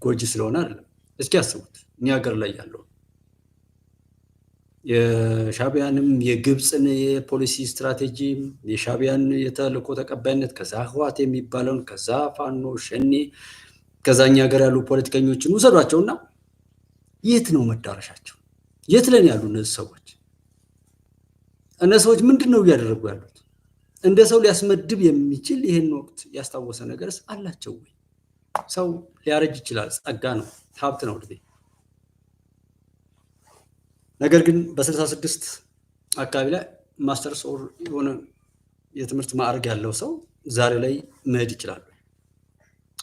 ጎጂ ስለሆነ አይደለም እስኪ ያስቡት እኛ ሀገር ላይ ያለው የሻቢያንም የግብጽን የፖሊሲ ስትራቴጂ የሻቢያን የተልእኮ ተቀባይነት ከዛ ህዋት የሚባለውን ከዛ ፋኖ ሸኔ ከዛኛ ሀገር ያሉ ፖለቲከኞችን ወሰዷቸውና የት ነው መዳረሻቸው የት ላይ ያሉ እነዚህ ሰዎች ምንድነው ያደረጉ ያሉት እንደ ሰው ሊያስመድብ የሚችል ይሄን ወቅት ያስታወሰ ነገርስ አላቸው ወይ ሰው ሊያረጅ ይችላል ጸጋ ነው ሀብት ነው ልቤ ነገር ግን በ66 አካባቢ ላይ ማስተርስ ኦር የሆነ የትምህርት ማዕረግ ያለው ሰው ዛሬ ላይ መሄድ ይችላል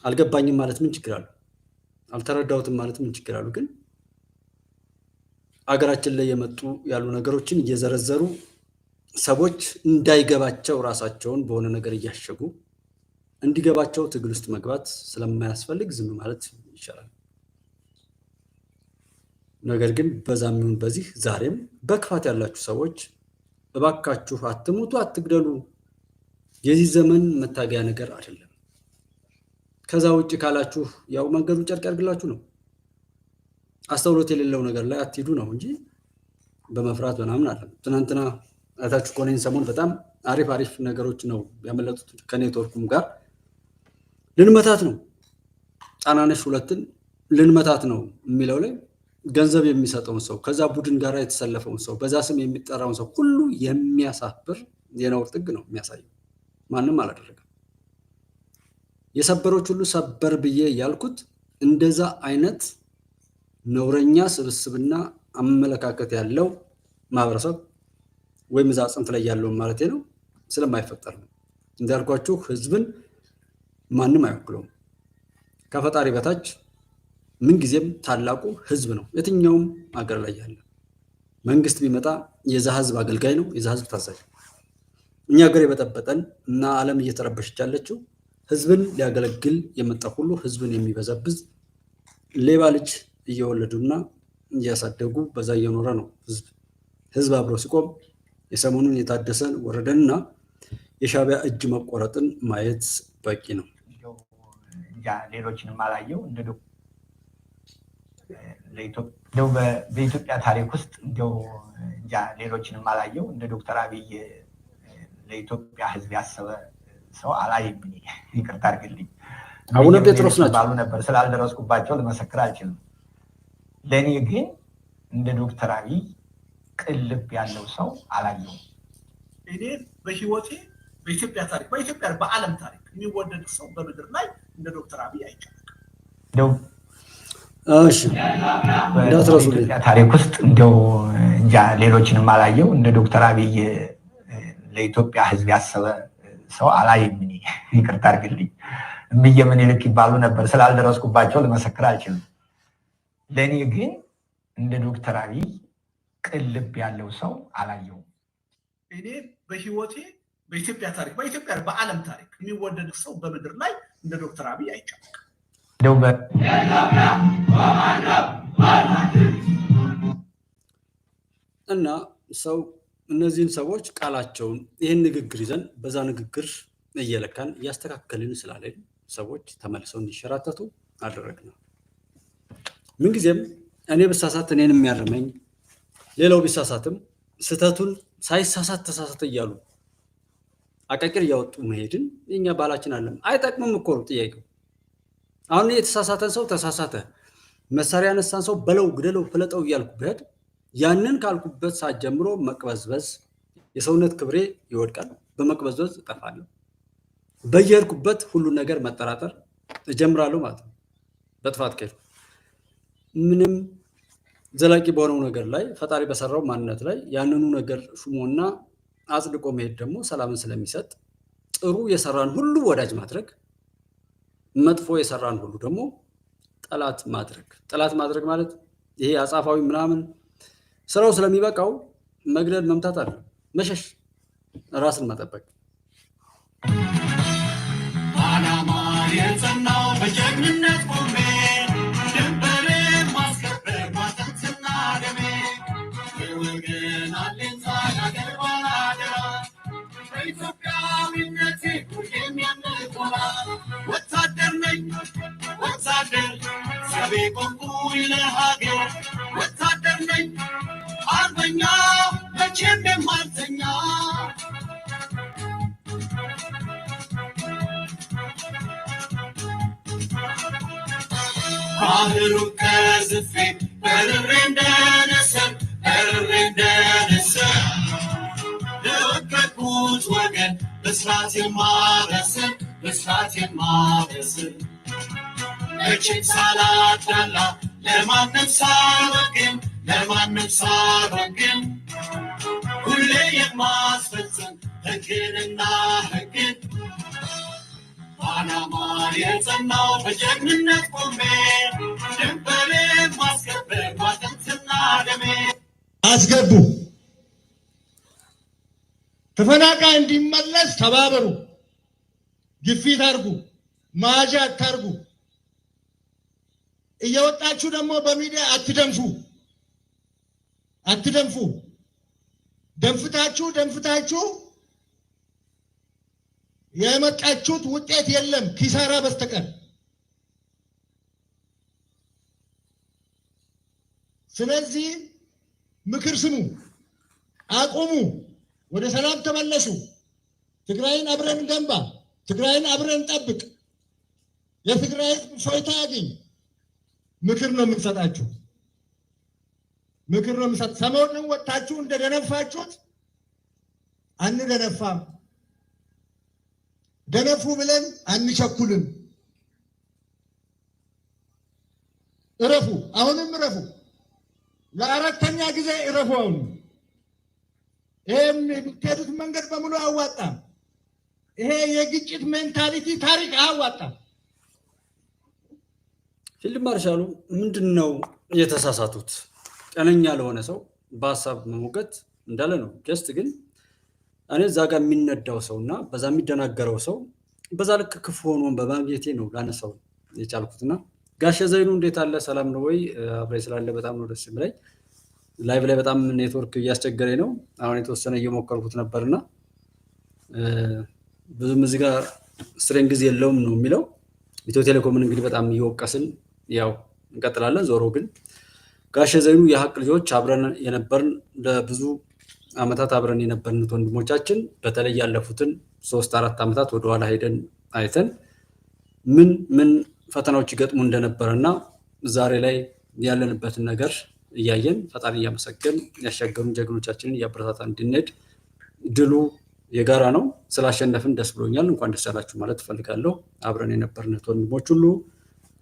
አልገባኝም ማለት ምን ችግር አለው አልተረዳሁትም ማለት ምን ችግር አለው ግን አገራችን ላይ የመጡ ያሉ ነገሮችን እየዘረዘሩ ሰዎች እንዳይገባቸው ራሳቸውን በሆነ ነገር እያሸጉ እንዲገባቸው ትግል ውስጥ መግባት ስለማያስፈልግ ዝም ማለት ይችላል ነገር ግን በዛም ይሁን በዚህ ዛሬም በክፋት ያላችሁ ሰዎች እባካችሁ አትሙቱ አትግደሉ የዚህ ዘመን መታገያ ነገር አይደለም ከዛ ውጪ ካላችሁ ያው መንገዱ ጨርቅ ያርግላችሁ ነው አስተውሎት የሌለው ነገር ላይ አትሂዱ ነው እንጂ በመፍራት በናምን አይደለም ትናንትና አታችሁ ኮኔን ሰሞን በጣም አሪፍ ነገሮች ነው ያመለጡት ከኔትወርኩም ጋር ልንመታት ነው ጣናነሽ ሁለትን ልንመታት ነው የሚለው ላይ ገንዘብ የሚሰጠውን ሰው ከዛ ቡድን ጋር የተሰለፈውን ሰው በዛ ስም የሚጠራውን ሰው ሁሉ የሚያሳፍር የነውር ጥግ ነው የሚያሳየው ማንንም አላደረገም የሰበሮች ሁሉ ሰበር ብዬ ያልኩት እንደዛ አይነት ነውረኛ ስብስብና አመለካከት ያለው ማህበረሰብ ወይ መዛ ጽንፍ ላይ ያለው ማለት ነው ስለማይፈጠር ነው እንዳልኳችሁ ህዝብን ማንንም አይወክለውም ከፈጣሪ በታች ምን ጊዜም ታላቁ ህዝብ ነው የትኛውም ሀገር ላይ ያለ መንግስት ቢመጣ የዛ ህዝብ አገልጋይ ነው የዛ ህዝብ ታዛዥ እኛ ሀገር የበጠበጠን እና ዓለም እየተረበሸች ያለችው ህዝብን ሊያገለግል የመጣ ሁሉ ህዝብን የሚበዘብዝ ሌባ ልጅ እየወለዱና እያሳደጉ በዛ እየኖረ ነው ህዝብ አብሮ ሲቆም የሰሞኑን የታደሰን ወረደንና የሻቢያ እጅ መቆረጥን ማየት በቂ ነው ያ ሌሎችንም አላየው እንደው በኢትዮጵያ ታሪክ ውስጥ እንደው ያ ሌሎችንም አላየው እንደ ዶክተር አብይ ለኢትዮጵያ ህዝብ ያሰበ ሰው አላየም ይቅርታ አድርግልኝ አቡነ ጴጥሮስ ናቸው ባሉ ነበር ስላልደረስኩባቸው ለመሰክር አልችልም ለኔ ግን እንደ ዶክተር አብይ ቅልብ ያለው ሰው አላየው እኔ በህይወቴ በኢትዮጵያ ታሪክ በኢትዮጵያ በዓለም ታሪክ የሚወደድ ሰው በምድር ላይ እንደ ዶክተር አብይ አይቻልም ደው እሺ እንዳትረሱልኝ ታሪክ ውስጥ እንደው እንጃ ሌሎችንም አላየው እንደ ዶክተር አብይ ለኢትዮጵያ ህዝብ ያሰበ ሰው አላየም ይቅርታ አድርግልኝ እምየምን ይልክ ይባሉ ነበር ስላልደረስኩባቸው ለመሰክር አልችልም ለኔ ግን እንደ ዶክተር አብይ ቅልብ ያለው ሰው አላየው እኔ በህይወቴ በኢትዮጵያ ታሪክ በኢትዮጵያ በዓለም ታሪክ የሚወደድ ሰው በምድር ላይ እንደ ዶክተር አብይ አይቻልም ደው እና ሰው እነዚህን ሰዎች ቃላቸውን ይሄን ንግግር ይዘን በዛ ንግግር እየለካን ያስተካከልን ስላለን ሰዎች ተመልሰው እንዲሸራተቱ አደረግነው ምን ጊዜም እኔ በሳሳት እኔን የሚያርመኝ ሌላው ቢሳሳትም ስተቱን ሳይሳሳት ተሳሳተ ይያሉ አቀቅር ያወጡ መሄድን የኛ ባላችን አለም አይጠቅምም እኮ ነው ጥያቄው አሁን የተሳሳተን ሰው ተሳሳተ መሳሪያ ነሳን ሰው በለው ግደለው ፍለጠው ይያልኩ በህድ ያንን ካልኩበት ሰዓት ጀምሮ መቅበዝበዝ የሰውነት ክብሬ ይወድቃል በመቅበዝበዝ እጠፋለሁ በየርኩበት ሁሉ ነገር መጠራጠር እጀምራለሁ ማለት ነው በጥፋት ከፍ ምንም ዘላቂ በሆነው ነገር ላይ ፈጣሪ በሰራው ማንነት ላይ ያንኑ ነገር ሹሞና አጽድቆ መሄድ ደግሞ ሰላምን ስለሚሰጥ ጥሩ የሰራን ሁሉ ወዳጅ ማድረግ መጥፎ የሰራን ሁሉ ደግሞ ጠላት ማድረግ ማለት ይሄ አጻፋዊ ምናምን ስራው ስለሚበቃው መግደል መምታት አለ መሸሽ ራስን መጠበቅ አላማ የጸናው በጀግንነት ቆሜ ድንበሬ ማስከበር ማጠንትና ደሜ የወገን አለኝታ ለአገር ባላደራ በኢትዮጵያዊነቴ ሁሌም የምኮራ ወታደር ነኝ ወታደር ዘቤ ቆምኩኝ ለሀገር ወታደር ነኝ አርበኛ መቼም የማልተኛ ባህሩ ከዝፌ በርሬ እንደነሰር ለወደቁት ወገን በስራት የማበስር መቼም ሳላዳላ ለማንም ሳልወግን ሁሌ የማስፈጽም ሕግንና ሕግን ዓላማ የጸናው በጀግንነት ቆሜ ድንበሬን ማስከበር ባጥንትና ደሜ አስገቡ። ተፈናቃይ እንዲመለስ ተባበሩ፣ ግፊት አድርጉ፣ ማጃ አታርጉ። እየወጣችሁ ደግሞ በሚዲያ አትደንፉ። ደንፍታችሁ የመጣችሁት ውጤት የለም ኪሳራ በስተቀር። ስለዚህ ምክር ስሙ፣ አቁሙ፣ ወደ ሰላም ተመለሱ። ትግራይን አብረን ገንባ፣ ትግራይን አብረን ጠብቅ፣ የትግራይ ፎይታ ያገኝ። ምክር ነው የምንሰጣችሁ፣ ሰሞኑን ወጣችሁ እንደደነፋችሁት አንደነፋም። ደነፉ ብለን አንቸኩልም። እረፉ፣ አሁንም እረፉ። ለአራተኛ ጊዜ እረፉ። አሁን ይሄም የምትሄዱት መንገድ በሙሉ አያዋጣም። ይሄ የግጭት ሜንታሊቲ ታሪክ አያዋጣም። ፊልድ ማርሻሉ ምንድነው የተሳሳቱት? ቀነኛ ለሆነ ሰው በሀሳብ መሞገት እንዳለ ነው። ጀስት ግን እኔ እዛ ጋር የሚነዳው ሰው እና በዛ የሚደናገረው ሰው በዛ ልክ ክፉ ሆኖን በማግኘቴ ነው ላነሳው የቻልኩትና ጋሼ ዘይኑ እንዴት አለ? ሰላም ነው ወይ? አብሬ ስላለ በጣም ነው ደስ የሚለኝ። ላይቭ ላይ በጣም ኔትወርክ እያስቸገረኝ ነው። አሁን የተወሰነ እየሞከርኩት ነበርና ብዙም እዚህ ጋር ስትሬንግዝ የለውም ነው የሚለው። ኢትዮ ቴሌኮምን እንግዲህ በጣም እየወቀስን ያው እንቀጥላለን። ዞሮ ግን ጋሼ ዘይኑ የሀቅ ልጆች አብረን የነበርን ለብዙ ዓመታት አብረን የነበርንት ወንድሞቻችን በተለይ ያለፉትን 3-4 ዓመታት ወደኋላ ሄደን አይተን ምን ፈተናዎች ይገጥሙ እንደነበረና ዛሬ ላይ ያለንበትን ነገር እያየን ፈጣሪ እያመሰገን ያሻገሩን ጀግኖቻችንን እያበረታታን እንድንሄድ ድሉ የጋራ ነው። ስላሸነፍን ደስ ብሎኛል። እንኳን ደስ ያላችሁ ማለት እፈልጋለሁ። አብረን የነበርንት ወንድሞች ሁሉ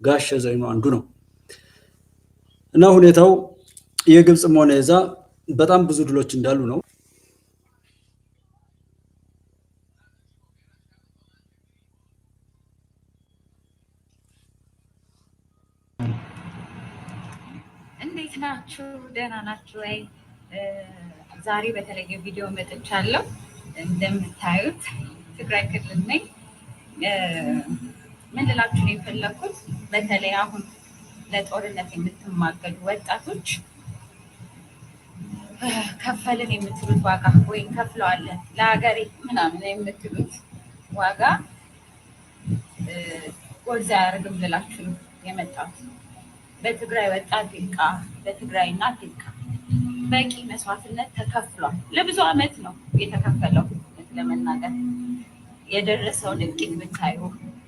ጋሼ ዘይኑ አንዱ ነው እና ሁኔታው የግብፅም ሆነ የዛ በጣም ብዙ ድሎች እንዳሉ ነው። እንዴት ናችሁ? ደህና ናችሁ ወይ? ዛሬ በተለየ ቪዲዮ መጥቻለሁ። እንደምታዩት ትግራይ ክልል ነኝ። ምን ልላችሁ ነው የፈለኩት፣ በተለይ አሁን ለጦርነት የምትማገዱ ወጣቶች ከፈልን የምትሉት ዋጋ ወይም ከፍለዋለን ለሀገሬ ምናምን የምትሉት ዋጋ ጎልዛ ያደርግም ልላችሁ ነው የመጣሁት። በትግራይ ወጣት ይልቃ፣ በትግራይ እናት ይልቃ። በቂ መስዋዕትነት ተከፍሏል። ለብዙ ዓመት ነው የተከፈለው። ለመናገር የደረሰውን እልቂት ብታዩ፣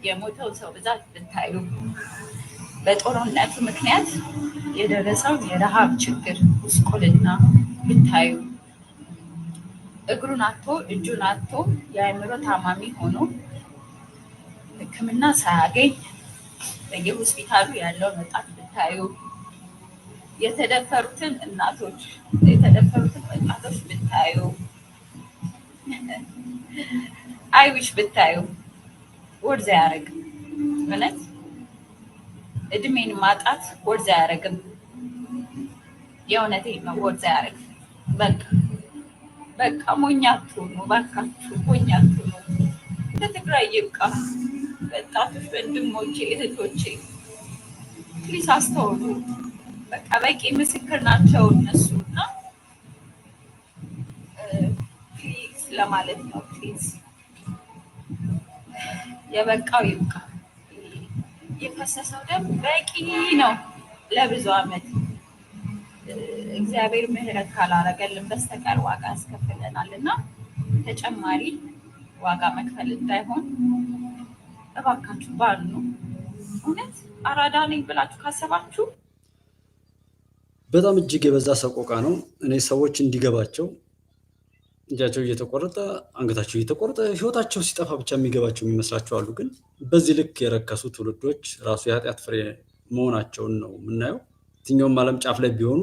የሞተው ሰው ብዛት ብታዩ፣ በጦርነቱ ምክንያት የደረሰውን የረሃብ ችግር ጉስቁልና ብታዩ፣ እግሩን አጥቶ እጁን አጥቶ የአእምሮ ታማሚ ሆኖ ሕክምና ሳያገኝ በየሆስፒታሉ ያለውን ወጣት ብታዩ፣ የተደፈሩትን እናቶች የተደፈሩትን ወጣቶች ብታዩ፣ አይዊሽ ብታዩ ወርዝ አያደርግም። እውነት እድሜን ማጣት ወርዝ አያደርግም። የእውነቴን ነው፣ ወርዝ አያደርግም። በቃ ሞኛቱ ነው፣ ባካችሁ ሞኛቱ ነው። ከትግራይ ይብቃ። ወጣቶች ወንድሞቼ እህቶቼ ፕሊስ አስተውሉ። በቃ በቂ ምስክር ናቸው እነሱ እና ፕሊዝ ለማለት ነው። ፕሊዝ የበቃው ይብቃ። የፈሰሰው ደም በቂ ነው ለብዙ ዓመት እግዚአብሔር ምህረት ካላረገልን በስተቀር ዋጋ ያስከፍለናልና ተጨማሪ ዋጋ መክፈል እንዳይሆን እባካችሁ ባሉ እውነት አራዳ ነኝ ብላችሁ ካሰባችሁ በጣም እጅግ የበዛ ሰቆቃ ነው። እኔ ሰዎች እንዲገባቸው እጃቸው እየተቆረጠ አንገታቸው እየተቆረጠ ህይወታቸው ሲጠፋ ብቻ የሚገባቸው የሚመስላቸው አሉ። ግን በዚህ ልክ የረከሱ ትውልዶች ራሱ የኃጢአት ፍሬ መሆናቸውን ነው የምናየው። የትኛውም ዓለም ጫፍ ላይ ቢሆኑ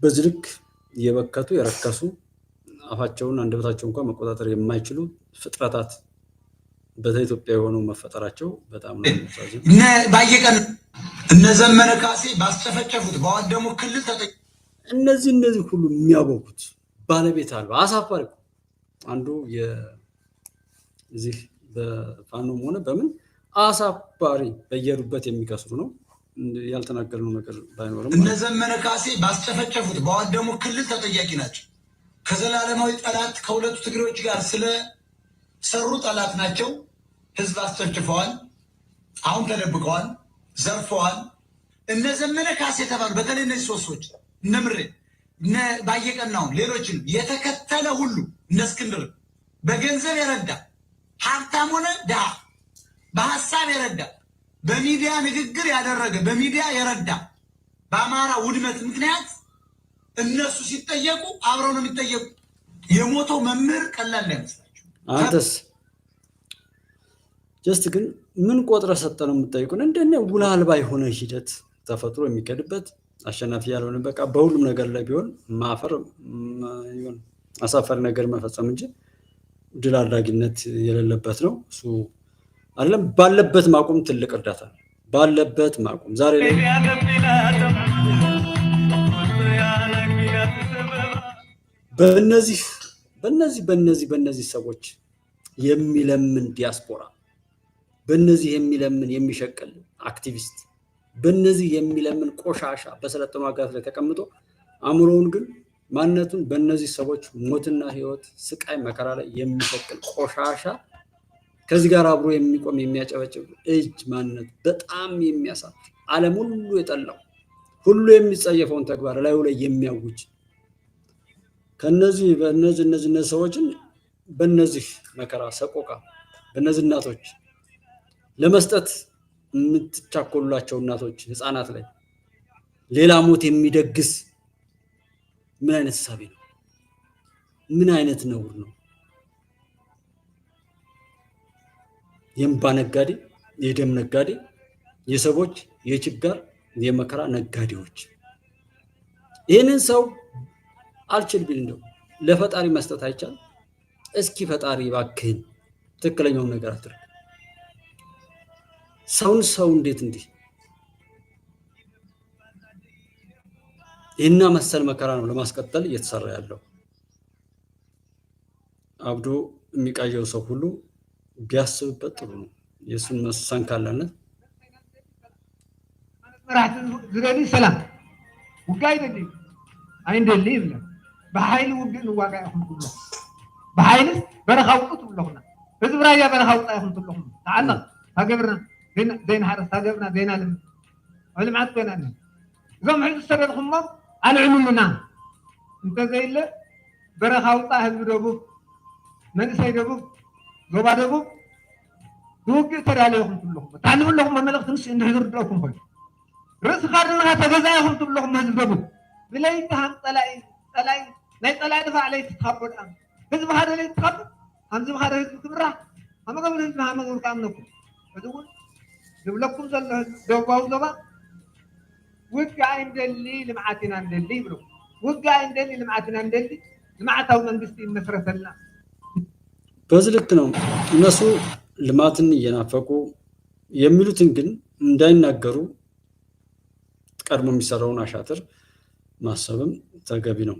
በዚህ ልክ የበከቱ የረከሱ አፋቸውን አንደበታቸው እንኳን መቆጣጠር የማይችሉ ፍጥረታት በኢትዮጵያ የሆነው መፈጠራቸው በጣም ነው የሚያሳዝነው። ባየቀን እነ ዘመነ ካሴ ባስጨፈጨፉት በዋደሙ ክልል እነዚህ ሁሉ የሚያቦኩት ባለቤት አልባ አሳፋሪ አንዱ የዚህ በፋኖም ሆነ በምን አሳፋሪ በየሩበት የሚከስሩ ነው። ያልተናገርነው ነገር ባይኖርም እነ ዘመነ ካሴ ባስጨፈጨፉት በዋደሙ ክልል ተጠያቂ ናቸው። ከዘላለማዊ ጠላት ከሁለቱ ትግሬዎች ጋር ስለሰሩ ጠላት ናቸው። ህዝብ አስጨፍጭፈዋል። አሁን ተደብቀዋል፣ ዘርፈዋል። እነ ዘመነ ካሴ የተባሉ በተለይ እነዚህ ሶስት ሰዎች እነ ምሬ እነ ባየቀናው ሌሎችን የተከተለ ሁሉ እነ እስክንድር በገንዘብ የረዳ ሀብታም ሆነ ድሃ በሀሳብ የረዳ በሚዲያ ንግግር ያደረገ በሚዲያ የረዳ በአማራ ውድመት ምክንያት እነሱ ሲጠየቁ አብረው ነው የሚጠየቁ። የሞተው መምህር ቀላል አይመስላችሁ። አንተስ ጀስት ግን ምን ቆጥረ ሰጠ ነው የምትጠይቁን? እንደነ ውላ አልባ የሆነ ሂደት ተፈጥሮ የሚከድበት አሸናፊ ያልሆነ በቃ በሁሉም ነገር ላይ ቢሆን ማፈር ይሁን አሳፋሪ ነገር መፈጸም እንጂ ድል አድራጊነት የሌለበት ነው። እሱ አይደለም ባለበት ማቆም ትልቅ እርዳታ ነው። ባለበት ማቆም ዛሬ ላይ በእነዚህ ሰዎች የሚለምን ዲያስፖራ፣ በእነዚህ የሚለምን የሚሸቅል አክቲቪስት፣ በእነዚህ የሚለምን ቆሻሻ በሰለጠኑ ሀገራት ላይ ተቀምጦ አእምሮውን ግን ማንነቱን በእነዚህ ሰዎች ሞትና ህይወት ስቃይ መከራ ላይ የሚሸቅል ቆሻሻ ከዚህ ጋር አብሮ የሚቆም የሚያጨበጭብ እጅ ማንነት በጣም የሚያሳፍር ዓለም ሁሉ የጠላው ሁሉ የሚጸየፈውን ተግባር ላይ የሚያውጅ በእነዚህ ሰዎችን በእነዚህ መከራ ሰቆቃ በእነዚህ እናቶች ለመስጠት የምትቻኮሉላቸው እናቶች ህፃናት ላይ ሌላ ሞት የሚደግስ ምን አይነት ሳቢ ነው? ምን አይነት ነውር ነው? የእንባ ነጋዴ፣ የደም ነጋዴ፣ የሰዎች የችጋር የመከራ ነጋዴዎች። ይህንን ሰው አልችል ቢል እንደው ለፈጣሪ መስጠት አይቻል? እስኪ ፈጣሪ እባክህን ትክክለኛውን ነገር አድርግ። ሰው እንዴት እንዲህ ይህና መሰል መከራ ነው ለማስቀጠል እየተሰራ ያለው። አብዶ የሚቃየው ሰው ሁሉ ቢያስብበት ጥሩ ነው። የእሱን መሳን ካላነት መራሕቲ ዝደሊ ሰላም ውጋይ ደሊ አይንደሊ ይብለ በኃይል ውግእ ንዋጋ ይኹም ኩሎ በኃይል በረኻ ውጡት ብለኹና ህዝብ ራያ በረኻ ውጣ ይኹም ትለኹም ተዓና ታገብርና ዘይና ሓረስ ታገብርና ዘይና ልምዓት ኮይና እዞም ሕዚ ዝሰደድኹሞ አልዕሉምና እንተዘይለ በረኻ ውጣ ህዝቢ ደቡብ መንእሰይ ደቡብ ዞባ ደቡብ ዝውግእ ተዳለየኹም ትብለኹም ታንብለኹም መልእኽቲ ንስ እንድሕዝርድአኩም ኮይኑ ርእሲ ካድንኻ ተገዛኢኹም ትብለኹም ህዝቢ ደቡብ ብለይትሃም ፀላይ ናይ ፀላይ ድፋዕ ለይቲ ትኻበድ ህዝቢ ሓደ ለይቲ ትኻበድ ከምዚ ብሓደ ህዝቢ ክብራሕ ኣመገብር ህዝቢ ሃመገብር ከኣምነኩም እዚ እውን ዝብለኩም ዘሎ ህዝቢ ደቡባዊ ዞባ ውግእ አይንደሊ ልምዓት ኢና እንደሊ ይብሉ። ውግእ አይንደሊ ልምዓት ኢና እንደሊ ልምዓታዊ መንግስት ይመስረተልና። በዚህ ልክ ነው እነሱ ልማትን እየናፈቁ የሚሉትን ግን እንዳይናገሩ ቀድሞ የሚሰራውን አሻጥር ማሰብም ተገቢ ነው።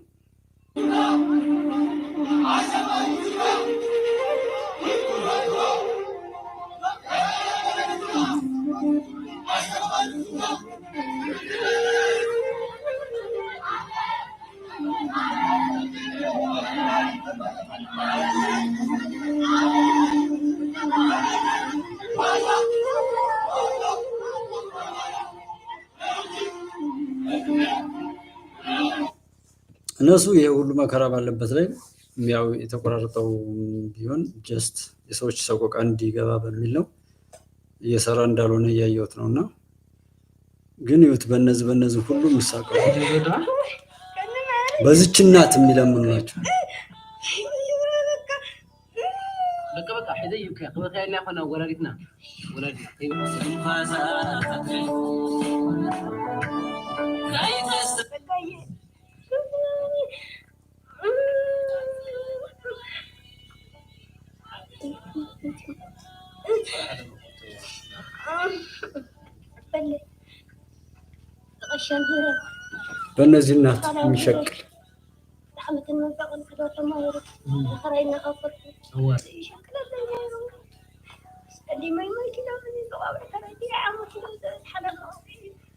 እነሱ ይሄ ሁሉ መከራ ባለበት ላይ ያው የተቆራረጠው ቢሆን ጀስት የሰዎች ሰቆቃ እንዲገባ በሚል ነው እየሰራ እንዳልሆነ እያየሁት ነውና ግን ይሁት በነዚህ ሁሉ ምሳቀው በዚች እናት የሚለምኑ ናቸው። በቃ ሄደይ ከበካይና ሆነ ወላዲትና በእነዚህ እናት የሚሸቅል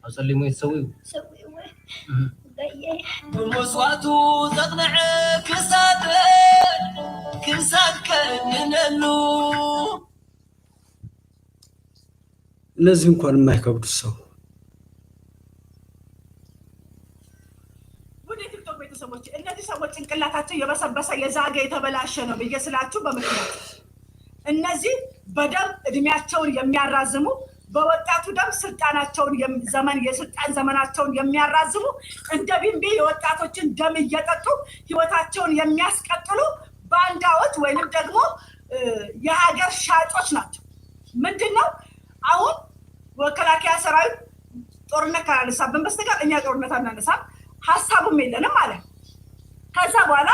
أصلي يسوي مسواتو تقنع كساد كننلو እነዚህ እንኳን የማይከብዱ ሰው እነዚህ ሰዎች ጭንቅላታቸው የበሰበሰ የዛገ የተበላሸ ነው ብዬ ስላችሁ በምክንያት እነዚህ በደም እድሜያቸውን የሚያራዝሙ በወጣቱ ደም ስልጣናቸውን የስልጣን ዘመናቸውን የሚያራዝሙ እንደ ቢንቢ የወጣቶችን ደም እየጠጡ ህይወታቸውን የሚያስቀጥሉ ባንዳዎች ወይንም ደግሞ የሀገር ሻጮች ናቸው። ምንድነው አሁን ወከላከያ ሰራዊት ጦርነት ካላነሳብን በስተቀር እኛ ጦርነት አናነሳም ሐሳቡም የለንም አለ። ከዛ በኋላ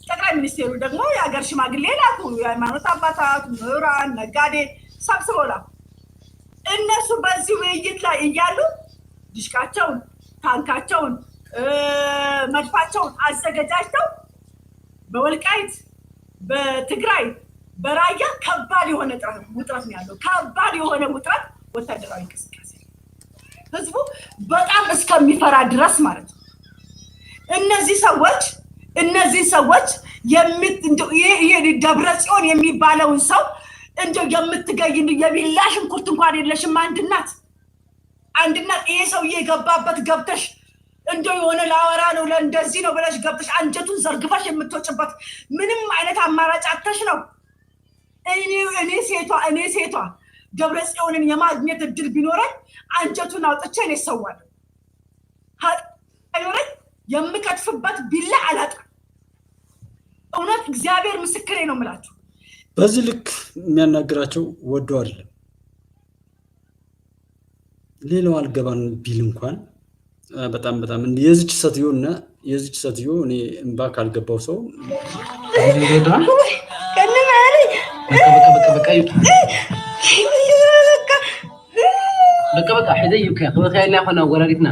ጠቅላይ ሚኒስቴሩ ደግሞ የሀገር ሽማግሌ ላኩ፣ የሃይማኖት አባታት፣ ምሁራን፣ ነጋዴ ሰብስበው ላኩ። እነሱ በዚህ ውይይት ላይ እያሉ ድሽቃቸውን፣ ታንካቸውን፣ መድፋቸውን አዘገጃጅተው በወልቃይት፣ በትግራይ፣ በራያ ከባድ የሆነ ውጥረት ነው ያለው። ከባድ የሆነ ውጥረት ወታደራዊ እንቅስቃሴ ህዝቡ በጣም እስከሚፈራ ድረስ ማለት ነው። እነዚህ ሰዎች ደብረ ጽዮን የሚባለውን ሰው እንደው የምትገይ የቢላ ሽንኩርት እንኳን የለሽም አንድ እናት ይሄ ሰውዬ የገባበት ገብተሽ እንደው የሆነ ላወራ ነው ለእንደዚህ ነው ብለሽ ገብተሽ አንጀቱን ዘርግፈሽ የምትወጭበት ምንም አይነት አማራጭ አተሽ ነው። እኔ ሴቷ ደብረ ጽዮንን የማግኘት እድል ቢኖረኝ አንጀቱን አውጥቼ እኔ እሰዋለሁ። ቢኖረኝ የምከትፍበት ቢላ አላጣም። እውነት እግዚአብሔር ምስክሬ ነው የምላችሁ። በዚህ ልክ የሚያናግራቸው ወዶ አይደለም። ሌላው አልገባን ቢል እንኳን በጣም የዚች ሴትዮ እኔ እንባ ካልገባው ሰው በቃ ሄደይ ከበካይና ሆነ ወላዲትና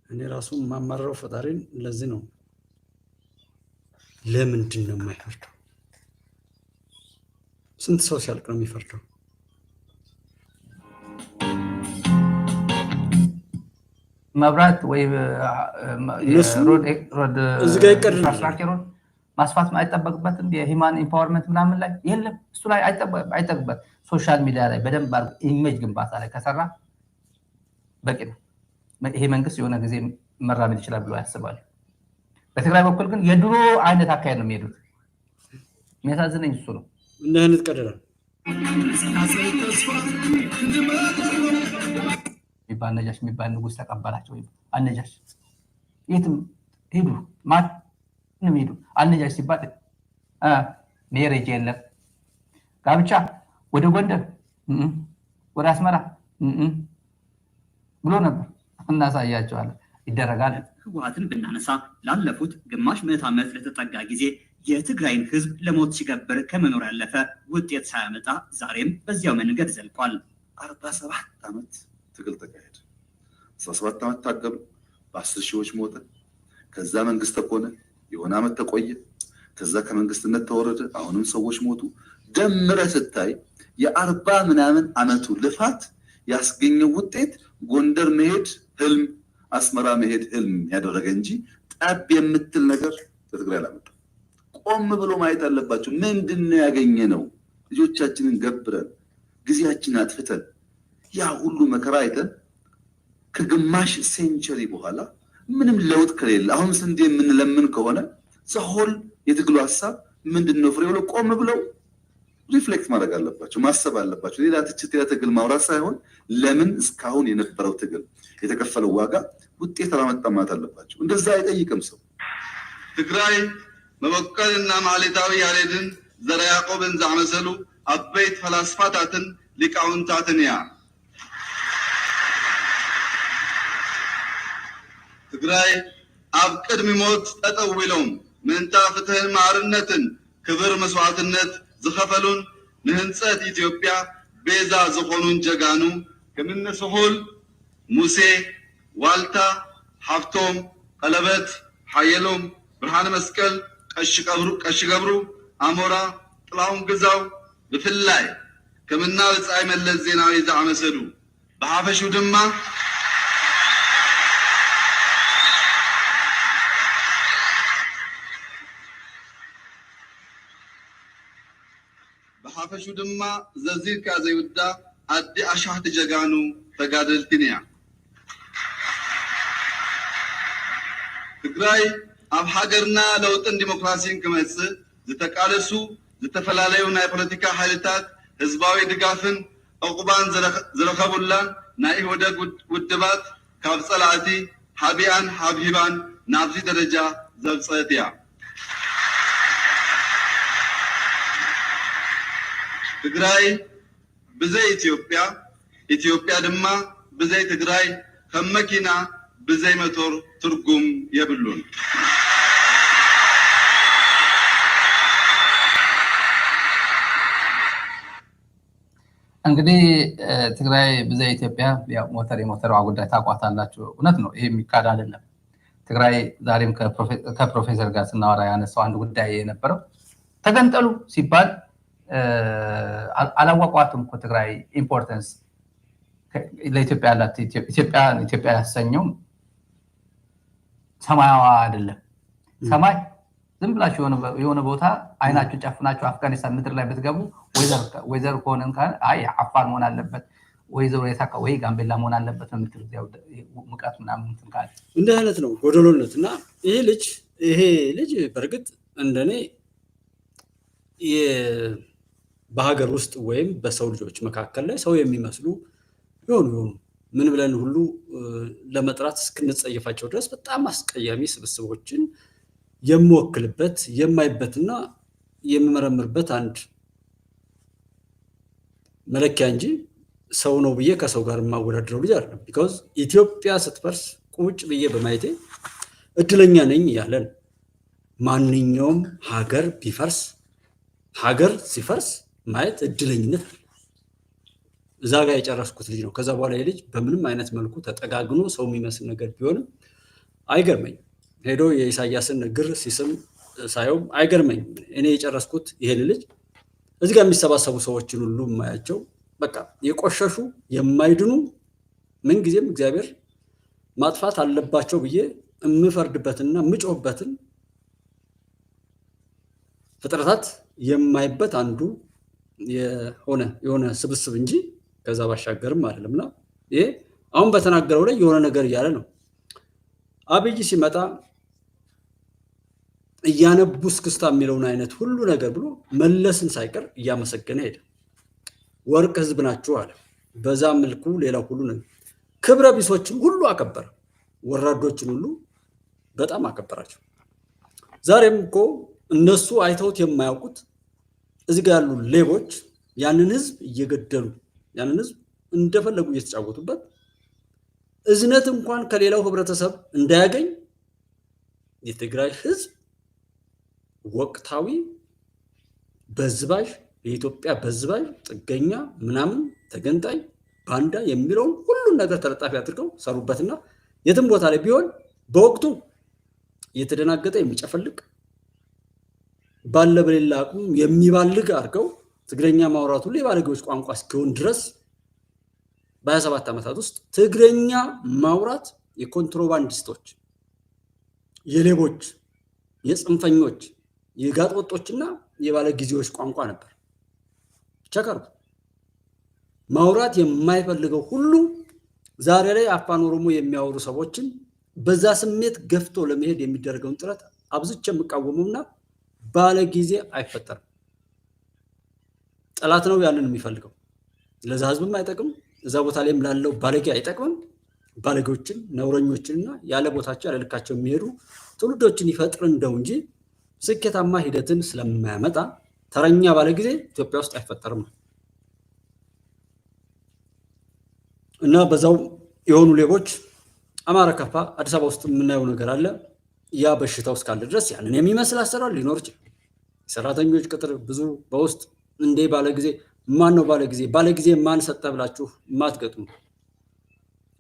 እኔ ራሱ ማማረው ፈጣሪን ለዚህ ነው። ለምንድን ነው የማይፈርደው? ስንት ሰው ሲያልቅ ነው የሚፈርደው? መብራት ወይ ሮድ እዚህ ጋር ይቀርናል ማስፋት አይጠበቅበትም። የሂማን ኢምፓወርመንት ምናምን ላይ የለም፣ እሱ ላይ አይጠበቅበት። ሶሻል ሚዲያ ላይ በደንብ ኢሜጅ ግንባታ ላይ ከሰራ በቂ ነው። ይሄ መንግስት የሆነ ጊዜ መራመድ ይችላል ብሎ ያስባሉ። በትግራይ በኩል ግን የድሮ አይነት አካሄድ ነው የሚሄዱት። የሚያሳዝነኝ እሱ ነው። ምን አይነት ቀደራል አነጃሽ የሚባል ንጉስ ተቀበላቸው። አነጃሽ የትም ሄዱ ማንም ሄዱ። አነጃሽ ሲባል ሜሬጅ የለም፣ ጋብቻ ወደ ጎንደር ወደ አስመራ ብሎ ነበር። እናሳያቸዋለን፣ ይደረጋል። ህወሓትን ብናነሳ ላለፉት ግማሽ ምዕተ ዓመት ለተጠጋ ጊዜ የትግራይን ህዝብ ለሞት ሲገብር ከመኖር ያለፈ ውጤት ሳያመጣ ዛሬም በዚያው መንገድ ዘልቋል። 47 ዓመት ትግል ተካሄደ። 17 ዓመት ታገሉ፣ በ10 ሺዎች ሞተ። ከዛ መንግስት ተኮነ፣ የሆነ አመት ተቆየ። ከዛ ከመንግስትነት ተወረደ፣ አሁንም ሰዎች ሞቱ። ደምረ ስታይ የ40 ምናምን አመቱ ልፋት ያስገኘው ውጤት ጎንደር መሄድ ህልም፣ አስመራ መሄድ ህልም ያደረገ እንጂ ጠብ የምትል ነገር ለትግራይ አላመጣም። ቆም ብሎ ማየት አለባቸው። ምንድነው ያገኘነው? ልጆቻችንን ገብረን ጊዜያችንን አጥፍተን ያ ሁሉ መከራ አይተን ከግማሽ ሴንቸሪ በኋላ ምንም ለውጥ ከሌለ አሁን ስንዴ የምንለምን ከሆነ ዘሆል የትግሉ ሀሳብ ምንድነው ፍሬ ብለው ቆም ብለው ሪፍሌክት ማድረግ አለባቸው፣ ማሰብ አለባቸው። ሌላ ትችት ሌላ ትግል ማውራት ሳይሆን ለምን እስካሁን የነበረው ትግል የተከፈለው ዋጋ ውጤት አላመጣም ማለት አለባቸው። እንደዛ አይጠይቅም ሰው። ትግራይ መበቀልና ማሌታዊ ያሬድን ዘረ ያዕቆብን ዝኣመሰሉ አበይት ፈላስፋታትን ሊቃውንታትን እያ። ትግራይ ኣብ ቅድሚ ሞት ጠጠው ኢሎም ምንታ ፍትህን ማዕርነትን ክብር መስዋዕትነት ዝኸፈሉን ንህንፀት ኢትዮጵያ ቤዛ ዝኾኑን ጀጋኑ ከምነ ስሑል፣ ሙሴ፣ ዋልታ፣ ሓፍቶም፣ ቀለበት፣ ሓየሎም፣ ብርሃነ መስቀል፣ ቀሺ ገብሩ፣ አሞራ፣ ጥላሁን ግዛው ብፍላይ ከምና ብጻይ መለስ ዜናዊ ዝኣመሰሉ ብሓፈሹ ድማ ብሓፈሹ ድማ ዘዚርካ ዘይውዳ ኣዲ ኣሻሕቲ ጀጋኑ ተጋደልትን እያ። ትግራይ ኣብ ሃገርና ለውጥን ዲሞክራሲን ክመጽእ ዝተቃለሱ ዝተፈላለዩ ናይ ፖለቲካ ሓይልታት ህዝባዊ ድጋፍን ዕቁባን ዝረኸቡላን ናይ ኢህወደግ ውድባት ካብ ጸላእቲ ሃቢኣን ሃብሂባን ናብዚ ደረጃ ዘብፅአት እያ። ትግራይ ብዘይ ኢትዮጵያ፣ ኢትዮጵያ ድማ ብዘይ ትግራይ ከም መኪና ብዘይ ሞተር ትርጉም የብሉን። እንግዲህ ትግራይ ብዘይ ኢትዮጵያ ያው የሞተሯ ጉዳይ ታውቋታላችሁ። እውነት ነው፣ ይሄ የሚካድ አይደለም። ትግራይ ዛሬም ከፕሮፌሰር ጋር ስናወራ ያነሳው አንድ ጉዳይ የነበረው ተገንጠሉ ሲባል አላወቋትም እኮ ትግራይ ኢምፖርተንስ ለኢትዮጵያ ያላት ኢትዮጵያ ያሰኘው ሰማያዋ አይደለም። ሰማይ ዝም ብላችሁ የሆነ ቦታ አይናችሁ ጨፍናችሁ አፍጋኒስታን ምድር ላይ ብትገቡ ወይዘር ከሆነ እንኳን አይ አፋር መሆን አለበት ወይዘሮ የታካ ወይ ጋምቤላ መሆን አለበት ነው የምትሉት። ያው ሙቀት ምናምን እንትን ካለ እንዲህ አይነት ነው ጎደሎነት። እና ይሄ ልጅ በእርግጥ እንደኔ በሀገር ውስጥ ወይም በሰው ልጆች መካከል ላይ ሰው የሚመስሉ የሆኑ ምን ብለን ሁሉ ለመጥራት እስክንጸየፋቸው ድረስ በጣም አስቀያሚ ስብስቦችን የምወክልበት የማይበትና የምመረምርበት አንድ መለኪያ እንጂ ሰው ነው ብዬ ከሰው ጋር የማወዳደረው ልጅ አይደለም። ቢኮዝ ኢትዮጵያ ስትፈርስ ቁጭ ብዬ በማየቴ እድለኛ ነኝ ያለን ማንኛውም ሀገር ቢፈርስ ሀገር ሲፈርስ ማየት እድለኝነት አለ። እዛ ጋር የጨረስኩት ልጅ ነው። ከዛ በኋላ የልጅ በምንም አይነት መልኩ ተጠጋግኖ ሰው የሚመስል ነገር ቢሆንም አይገርመኝም። ሄዶ የኢሳያስን ግር ሲስም ሳይሆን አይገርመኝም። እኔ የጨረስኩት ይሄን ልጅ እዚህ ጋር የሚሰባሰቡ ሰዎችን ሁሉ የማያቸው በቃ የቆሸሹ የማይድኑ ምንጊዜም እግዚአብሔር ማጥፋት አለባቸው ብዬ የምፈርድበትና የምጮህበትን ፍጥረታት የማይበት አንዱ የሆነ ስብስብ እንጂ ከዛ ባሻገርም አይደለምና ይሄ አሁን በተናገረው ላይ የሆነ ነገር እያለ ነው። አብይ ሲመጣ እያነቡ እስክስታ የሚለውን አይነት ሁሉ ነገር ብሎ መለስን ሳይቀር እያመሰገነ ሄደ። ወርቅ ህዝብ ናችሁ አለ። በዛ መልኩ ሌላው ሁሉ ነው ክብረ ቢሶችን ሁሉ አከበረ። ወራዶችን ሁሉ በጣም አከበራቸው። ዛሬም እኮ እነሱ አይተውት የማያውቁት እዚህ ጋር ያሉ ሌቦች ያንን ህዝብ እየገደሉ ያንን ህዝብ እንደፈለጉ እየተጫወቱበት እዝነት እንኳን ከሌላው ህብረተሰብ እንዳያገኝ የትግራይ ህዝብ ወቅታዊ በዝባዥ የኢትዮጵያ በዝባዥ ጥገኛ ምናምን ተገንጣይ ባንዳ የሚለውን ሁሉን ነገር ተለጣፊ አድርገው ሰሩበትና የትም ቦታ ላይ ቢሆን በወቅቱ እየተደናገጠ የሚጨፈልቅ ባለ በሌላ አቅሙ የሚባልግ አድርገው ትግረኛ ማውራቱ የባለጌዎች ቋንቋ እስኪሆን ድረስ በ27 ዓመታት ውስጥ ትግረኛ ማውራት የኮንትሮባንዲስቶች፣ የሌቦች፣ የጽንፈኞች፣ የጋጠወጦችና የባለጊዜዎች ቋንቋ ነበር። ቸከሩ ማውራት የማይፈልገው ሁሉ ዛሬ ላይ አፋን ኦሮሞ የሚያወሩ ሰዎችን በዛ ስሜት ገፍቶ ለመሄድ የሚደረገውን ጥረት አብዝቼ የምቃወመውና ባለጊዜ አይፈጠርም። ጠላት ነው ያንን የሚፈልገው። ለዛ ህዝብም አይጠቅም፣ እዛ ቦታ ላይም ላለው ባለጌ አይጠቅምም። ባለጌዎችን፣ ነውረኞችንና ያለ ቦታቸው ያለ ልካቸው የሚሄዱ ትውልዶችን ይፈጥር እንደው እንጂ ስኬታማ ሂደትን ስለማያመጣ ተረኛ ባለጊዜ ኢትዮጵያ ውስጥ አይፈጠርም። እና በዛው የሆኑ ሌቦች አማራ ከፋ አዲስ አበባ ውስጥ የምናየው ነገር አለ። ያ በሽታው እስካለ ድረስ ያንን የሚመስል አሰራር ሊኖር ይችላል። ሰራተኞች ቅጥር ብዙ በውስጥ እንዴ ባለጊዜ ማን ነው ባለጊዜ ማን ሰጠ ብላችሁ ማትገጥሙ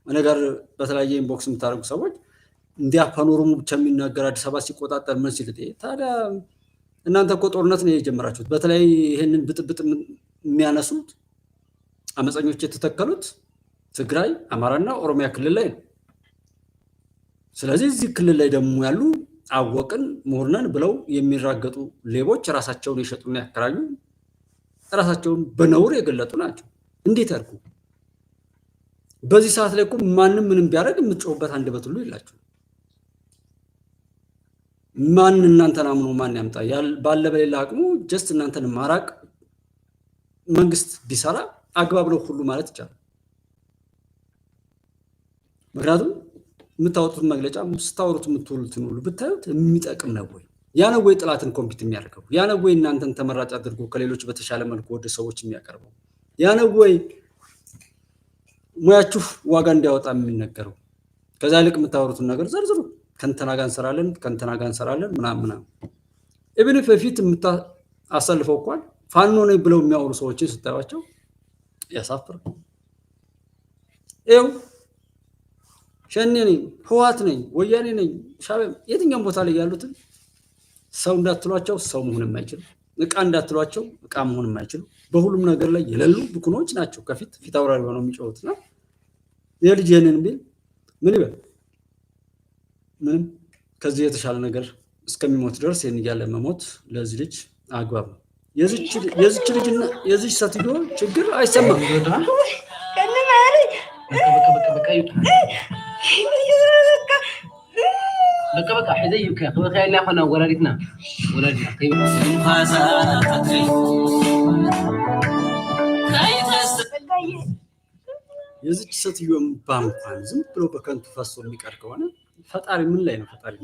ነገር በተለያየ ኢንቦክስ የምታደርጉ ሰዎች እንዲህ አፋን ኦሮሞ ብቻ የሚናገር አዲስ አበባ ሲቆጣጠር ምን ሲል ታዲያ እናንተ እኮ ጦርነት ነው የጀመራችሁት። በተለይ ይሄንን ብጥብጥ የሚያነሱት አመፀኞች የተተከሉት ትግራይ፣ አማራና ኦሮሚያ ክልል ላይ ነው። ስለዚህ እዚህ ክልል ላይ ደግሞ ያሉ አወቅን ምሁርነን ብለው የሚራገጡ ሌቦች ራሳቸውን የሸጡና ያከራዩ ራሳቸውን በነውር የገለጡ ናቸው። እንዴት ያርጉ? በዚህ ሰዓት ላይ እኮ ማንም ምንም ቢያደርግ የምትጮህበት አንደበት ሁሉ የላችሁ። ማን እናንተን አምኖ ማን ያምጣ? ባለ በሌላ አቅሙ ጀስት እናንተን ማራቅ መንግስት ቢሰራ አግባብ ነው ሁሉ ማለት ይቻላል። ምክንያቱም የምታወጡት መግለጫ ስታወሩት የምትውሉትን ሁሉ ብታዩት የሚጠቅም ነው ወይ? ያ ነው ወይ ጥላትን ኮምፒት የሚያደርገው? ያ ነው ወይ እናንተን ተመራጭ አድርጎ ከሌሎች በተሻለ መልኩ ወደ ሰዎች የሚያቀርበው? ያ ነው ወይ ሙያችሁ ዋጋ እንዲያወጣ የሚነገረው? ከዛ ይልቅ የምታወሩትን ነገር ዘርዝሩ። ከንተና ጋር እንሰራለን ምናምን ኢቭን በፊት የምታሰልፈው እንኳን ፋኖ ነኝ ብለው የሚያወሩ ሰዎችን ስታዩቸው ያሳፍራል። ይኸው ሸኔ ነኝ፣ ህዋት ነኝ፣ ወያኔ ነኝ፣ ሻዕቢያ የትኛውም ቦታ ላይ ያሉትን ሰው እንዳትሏቸው ሰው መሆን የማይችሉ፣ እቃ እንዳትሏቸው እቃ መሆን የማይችሉ፣ በሁሉም ነገር ላይ የሌሉ ብኩኖች ናቸው። ፊት አውራሪ ሆነው የሚጮሁት ነው። የልጅ ይህንን ቢል ምን ይበል? ምንም ከዚህ የተሻለ ነገር እስከሚሞት ድረስ ይህን እያለ መሞት ለዚህ ልጅ አግባብ ነው። የዚች ልጅና የዚች ሴትዮ ችግር አይሰማም። በቃ حزيك خذ خيالنا اخونا ولادنا የዚች ሴትዮ እንባ እንኳን ዝም ብሎ በከንቱ ፈሶ የሚቀር ከሆነ ፈጣሪ ምን ላይ ነው? ፈጣሪ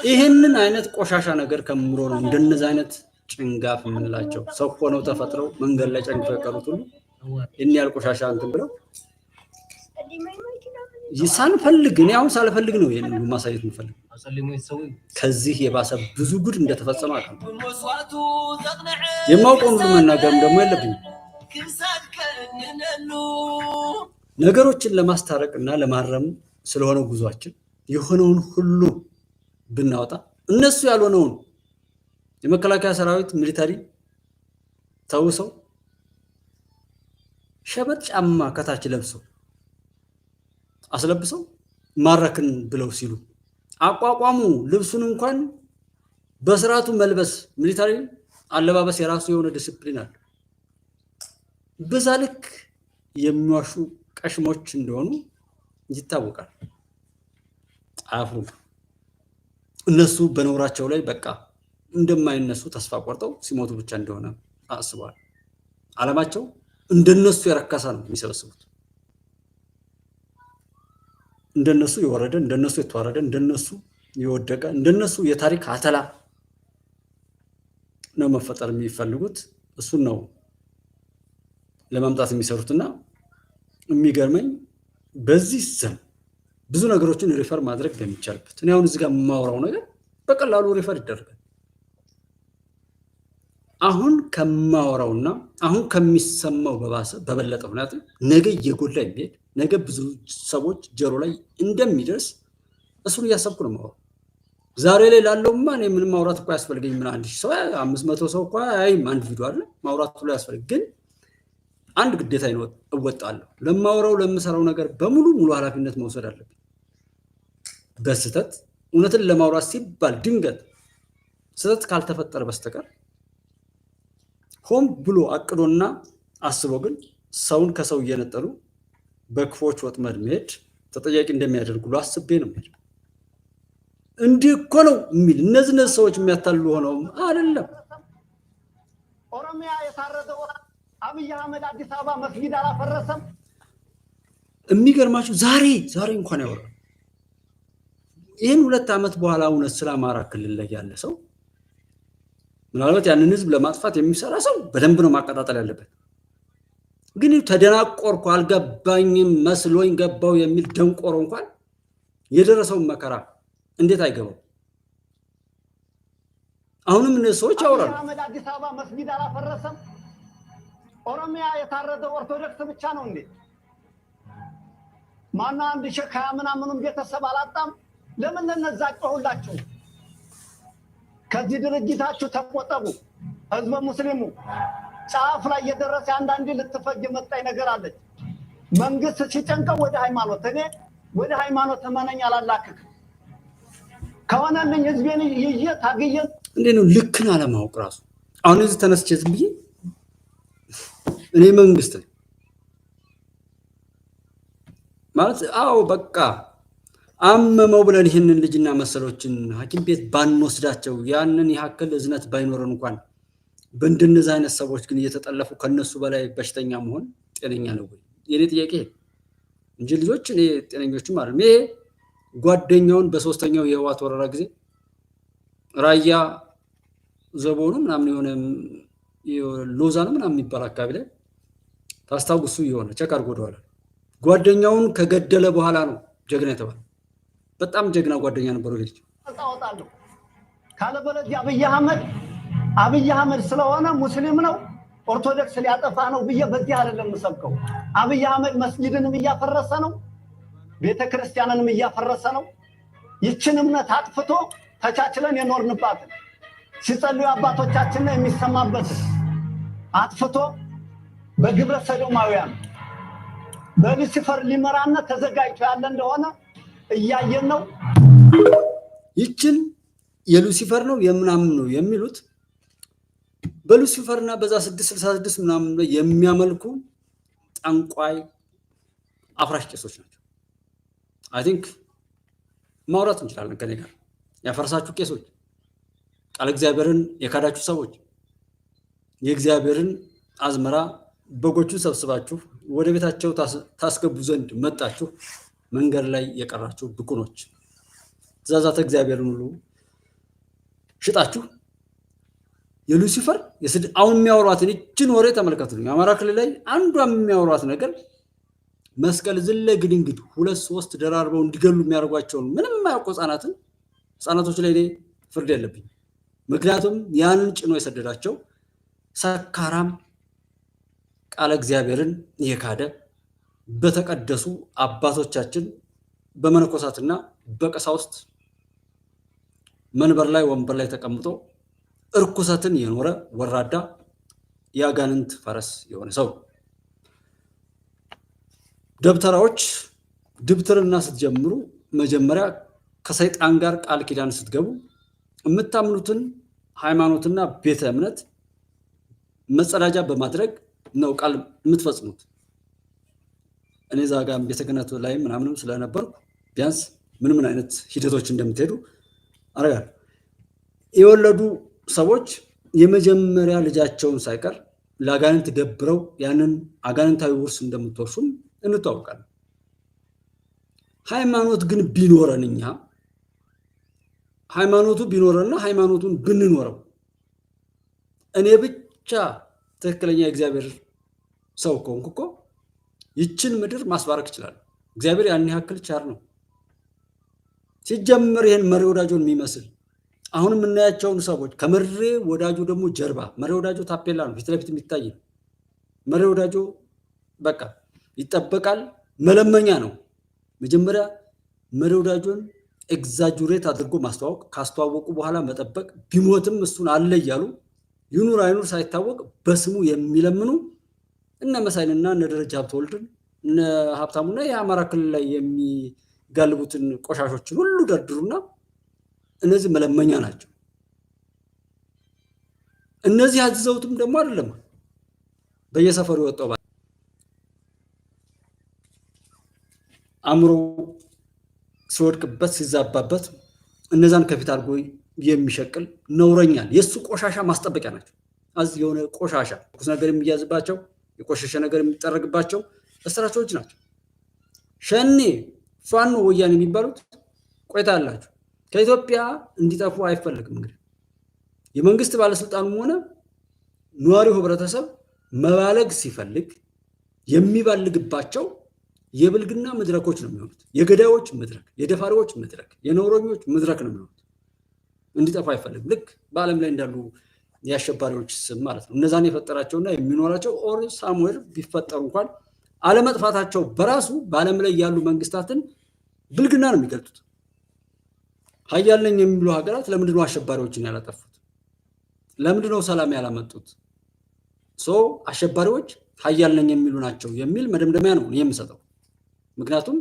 ይህንን አይነት ቆሻሻ ነገር ከምሮ ነው እንደነዚህ አይነት ጭንጋፍ የምንላቸው ሰው ሆነው ተፈጥረው መንገድ ላይ ጨንፈው የቀሩት ሁሉ እኔ ያል ቆሻሻ እንትን ብለው ሳንፈልግ እኔ አሁን ሳልፈልግ ነው ይሄንን ማሳየት የምፈልግ። ከዚህ የባሰ ብዙ ጉድ እንደተፈጸመ አውቃለሁ። የማውቀውን ሁሉ መናገርም ደግሞ የለብኝም። ነገሮችን ለማስታረቅና ለማረም ስለሆነ ጉዟችን የሆነውን ሁሉ ብናወጣ እነሱ ያልሆነውን የመከላከያ ሰራዊት ሚሊታሪ ተውሰው ሸበጥ ጫማ ከታች ለብሰው አስለብሰው ማረክን ብለው ሲሉ አቋቋሙ ልብሱን እንኳን በስርዓቱ መልበስ ሚሊታሪ አለባበስ የራሱ የሆነ ዲሲፕሊን አለ። በዛ ልክ የሚዋሹ ቀሽሞች እንደሆኑ ይታወቃል። አፍሩ እነሱ በነውራቸው ላይ በቃ እንደማይነሱ ተስፋ ቆርጠው ሲሞቱ ብቻ እንደሆነ አስበዋል። ዓለማቸው እንደነሱ የረከሰ ነው የሚሰበስቡት። እንደነሱ የወረደ፣ እንደነሱ የተዋረደ፣ እንደነሱ የወደቀ፣ እንደነሱ የታሪክ አተላ ነው መፈጠር የሚፈልጉት። እሱን ነው ለማምጣት የሚሰሩትና የሚገርመኝ በዚህ ዘመን ብዙ ነገሮችን ሪፈር ማድረግ በሚቻልበት እኔ አሁን እዚህ ጋር የማወራው ነገር በቀላሉ ሪፈር ይደረጋል። አሁን ከማወራውና አሁን ከሚሰማው በበለጠ ሁኔታ ነገ እየጎላ የሚሄድ ነገ ብዙ ሰዎች ጆሮ ላይ እንደሚደርስ እሱን እያሰብኩ ነው የማወራው። ዛሬ ላይ ላለውማ እኔ ምንም ማውራት እኮ ያስፈልገኝ ምን 1000 ሰው 500 ሰው እኮ አይም አንድ ቪዲዮ አለ ማውራት ሁሉ ያስፈልግ። ግን አንድ ግዴታ እወጣለሁ። ለማወራው ለምሰራው ነገር በሙሉ ሙሉ ኃላፊነት መውሰድ አለብኝ። በስተት እውነትን ለማውራት ሲባል ድንገት ስተት ካልተፈጠረ በስተቀር ሆም ብሎ አቅዶና አስቦ ግን ሰውን ከሰው እየነጠሉ በክፎች ወጥመድ መሄድ ተጠያቂ እንደሚያደርጉ አስቤ ነው ማለት እንዲህ እኮ ነው የሚል እነዚህ ሰዎች የሚያታልሉ ሆነው አይደለም። ኦሮሚያ የታረደው አብይ አህመድ አዲስ አበባ መስጊድ አላፈረሰም። የሚገርማችሁ ዛሬ እንኳን ያወራል። ይህን 2 ዓመት በኋላ እውነት ስለ አማራ ክልል ላይ ያለ ሰው ምናልባት ያንን ህዝብ ለማጥፋት የሚሰራ ሰው በደንብ ነው ማቀጣጠል ያለበት። ግን ተደናቆርኩ አልገባኝም መስሎኝ ገባው የሚል ደንቆሮ እንኳን የደረሰውን መከራ እንዴት አይገባው? አሁንም እነዚህ ሰዎች ያወራሉ። አህመድ አዲስ አበባ መስጊድ አላፈረሰም። ኦሮሚያ የታረደው ኦርቶዶክስ ብቻ ነው እንዴ? ማና አንድ ሸካ ምናምኑም ቤተሰብ አላጣም? ለምን ለነዛ ጮሁላችሁ? ከዚህ ድርጅታችሁ ተቆጠቡ። ህዝበ ሙስሊሙ ጫፍ ላይ የደረሰ አንዳንዴ ልትፈጅ መጣይ ነገር አለች። መንግስት ሲጨንቀው ወደ ሃይማኖት እኔ ወደ ሃይማኖት ተመነኝ አላላክክ ከሆነልኝ ህዝቤን ይዤ ታግዬ እንዴ ነው ልክን አለማወቅ ራሱ። አሁን እዚህ ተነስቼ ዝም ብዬ እኔ መንግስት ማለት አዎ በቃ አመመው ብለን ይህንን ልጅና መሰሎችን ሐኪም ቤት ባንወስዳቸው ያንን ያክል እዝነት ባይኖረን እንኳን በእንደነዚህ አይነት ሰዎች ግን እየተጠለፉ ከነሱ በላይ በሽተኛ መሆን ጤነኛ ነው ወይ? የኔ ጥያቄ እንጂ ልጆች እኔ ጤነኞችም አይደለም። ይሄ ጓደኛውን በሶስተኛው የህዋት ወረራ ጊዜ ራያ ዘቦኑ ምናምን የሆነ ሎዛ ነው ምናምን የሚባል አካባቢ ላይ ታስታውሱ የሆነ ቸክ አድርጎ ወደኋላ ጓደኛውን ከገደለ በኋላ ነው ጀግና የተባለ። በጣም ጀግና ጓደኛ ነበረው ልጅ። አጣውጣለሁ ካለበለዚያ አብይ አህመድ ስለሆነ ሙስሊም ነው ኦርቶዶክስ ሊያጠፋ ነው ብዬ በዚህ አይደለም የምሰብከው። አብይ አህመድ መስጊድንም እያፈረሰ ነው፣ ቤተክርስቲያንንም እያፈረሰ ነው። ይችን እምነት አጥፍቶ ተቻችለን የኖርንባት ሲጸልዩ አባቶቻችን የሚሰማበት አጥፍቶ በግብረ ሰዶማውያን በሉሲፈር ሊመራና ተዘጋጅቶ ያለ እንደሆነ እያየን ነው። ይችን የሉሲፈር ነው የምናምን ነው የሚሉት በሉሲፈርና በዛ 666 ምናምን የሚያመልኩ ጠንቋይ አፍራሽ ቄሶች ናቸው። አይ ቲንክ ማውራት እንችላለን ከኔ ጋር ያፈርሳችሁ ቄሶች፣ ቃል እግዚአብሔርን የካዳችሁ ሰዎች፣ የእግዚአብሔርን አዝመራ በጎቹን ሰብስባችሁ ወደ ቤታቸው ታስገቡ ዘንድ መጣችሁ መንገድ ላይ የቀራችሁ ብኩኖች፣ ትእዛዛተ እግዚአብሔርን ሁሉ ሽጣችሁ የሉሲፈር አሁን የሚያወሯትን እችን ወሬ ተመልከቱ። የአማራ ክልል ላይ አንዷ የሚያወሯት ነገር መስቀል ዝለ ግድንግድ 2-3 ደራርበው እንዲገሉ የሚያደርጓቸውን ምንም የማያውቁ ህፃናቶች ላይ ፍርድ የለብኝ። ምክንያቱም ያንን ጭኖ የሰደዳቸው ሰካራም ቃለ እግዚአብሔርን የካደ በተቀደሱ አባቶቻችን በመነኮሳትና በቀሳውስት መንበር ላይ ወንበር ላይ ተቀምጦ እርኩሰትን የኖረ ወራዳ የአጋንንት ፈረስ የሆነ ሰው። ደብተራዎች ድብትርና ስትጀምሩ መጀመሪያ ከሰይጣን ጋር ቃል ኪዳን ስትገቡ የምታምኑትን ሃይማኖትና ቤተ እምነት መጸዳጃ በማድረግ ነው ቃል የምትፈጽሙት። እኔ ዛጋም ቤተ ክህነት ላይ ምናምንም ስለነበርኩ ቢያንስ ምን አይነት ሂደቶች እንደምትሄዱ አረጋል። የወለዱ ሰዎች የመጀመሪያ ልጃቸውን ሳይቀር ለአጋንንት ገብረው ያንን አጋንንታዊ ውርስ እንደምትወርሱም እንታወቃለን። ሃይማኖት ግን ቢኖረን እኛ ሃይማኖቱ ቢኖረንና ሃይማኖቱን ብንኖረው እኔ ብቻ ትክክለኛ የእግዚአብሔር ሰው ከሆንኩ እኮ ይችን ምድር ማስባረክ ይችላል። እግዚአብሔር ያን ያክል ቻር ነው። ሲጀምር ይሄን መሪ ወዳጆን የሚመስል አሁን የምናያቸውን ሰዎች ከመሬ ወዳጆ ደግሞ ጀርባ መሬ ወዳጆ ታፔላ ነው ፊት ለፊት የሚታይ መሬ ወዳጆ በቃ ይጠበቃል መለመኛ ነው መጀመሪያ መሬ ወዳጆን ኤግዛጁሬት አድርጎ ማስተዋወቅ ካስተዋወቁ በኋላ መጠበቅ ቢሞትም እሱን አለ ይያሉ ይኑር አይኑር ሳይታወቅ በስሙ የሚለምኑ እነ መሳይንና እነ ደረጃ ሀብተወልድን እነ ሀብታሙና የአማራ ክልል ላይ የሚጋልቡትን ቆሻሾችን ሁሉ ደርድሩና እነዚህ መለመኛ ናቸው እነዚህ አዝዘውትም ደግሞ አይደለም በየሰፈሩ ወጣው አምሮ ሲወድቅበት ሲዛባበት እነዛን ከፊት አድርጎ የሚሸቅል ነውረኛል የሱ ቆሻሻ ማስጠበቂያ ናቸው አዝ የሆነ ቆሻሻ ኩስ ነገር የሚያዝባቸው የቆሻሻ ነገር የሚጠረግባቸው እስራቾች ናቸው ሸኔ ፋኖ ወያኔ የሚባሉት ቆይታ አላቸው ከኢትዮጵያ እንዲጠፉ አይፈልግም እንግዲህ የመንግስት ባለስልጣኑም ሆነ ኗሪው ህብረተሰብ መባለግ ሲፈልግ የሚባልግባቸው የብልግና መድረኮች ነው የሚሆኑት የገዳዮች መድረክ የደፋሪዎች መድረክ የነውረኞች መድረክ ነው የሚሆኑት እንዲጠፋ አይፈልግም ልክ በአለም ላይ እንዳሉ ያሸባሪዎች ስም ማለት ነው እነዛን የፈጠራቸውና የሚኖራቸው ኦር ሳሙኤል ቢፈጠሩ እንኳን አለመጥፋታቸው በራሱ በአለም ላይ ያሉ መንግስታትን ብልግና ነው የሚገልጡት ሀያል ነኝ የሚሉ ሀገራት ለምንድን ነው አሸባሪዎችን ያላጠፉት ለምንድን ነው ሰላም ያላመጡት አሸባሪዎች ሀያል ነኝ የሚሉ ናቸው የሚል መደምደሚያ ነው የምሰጠው ምክንያቱም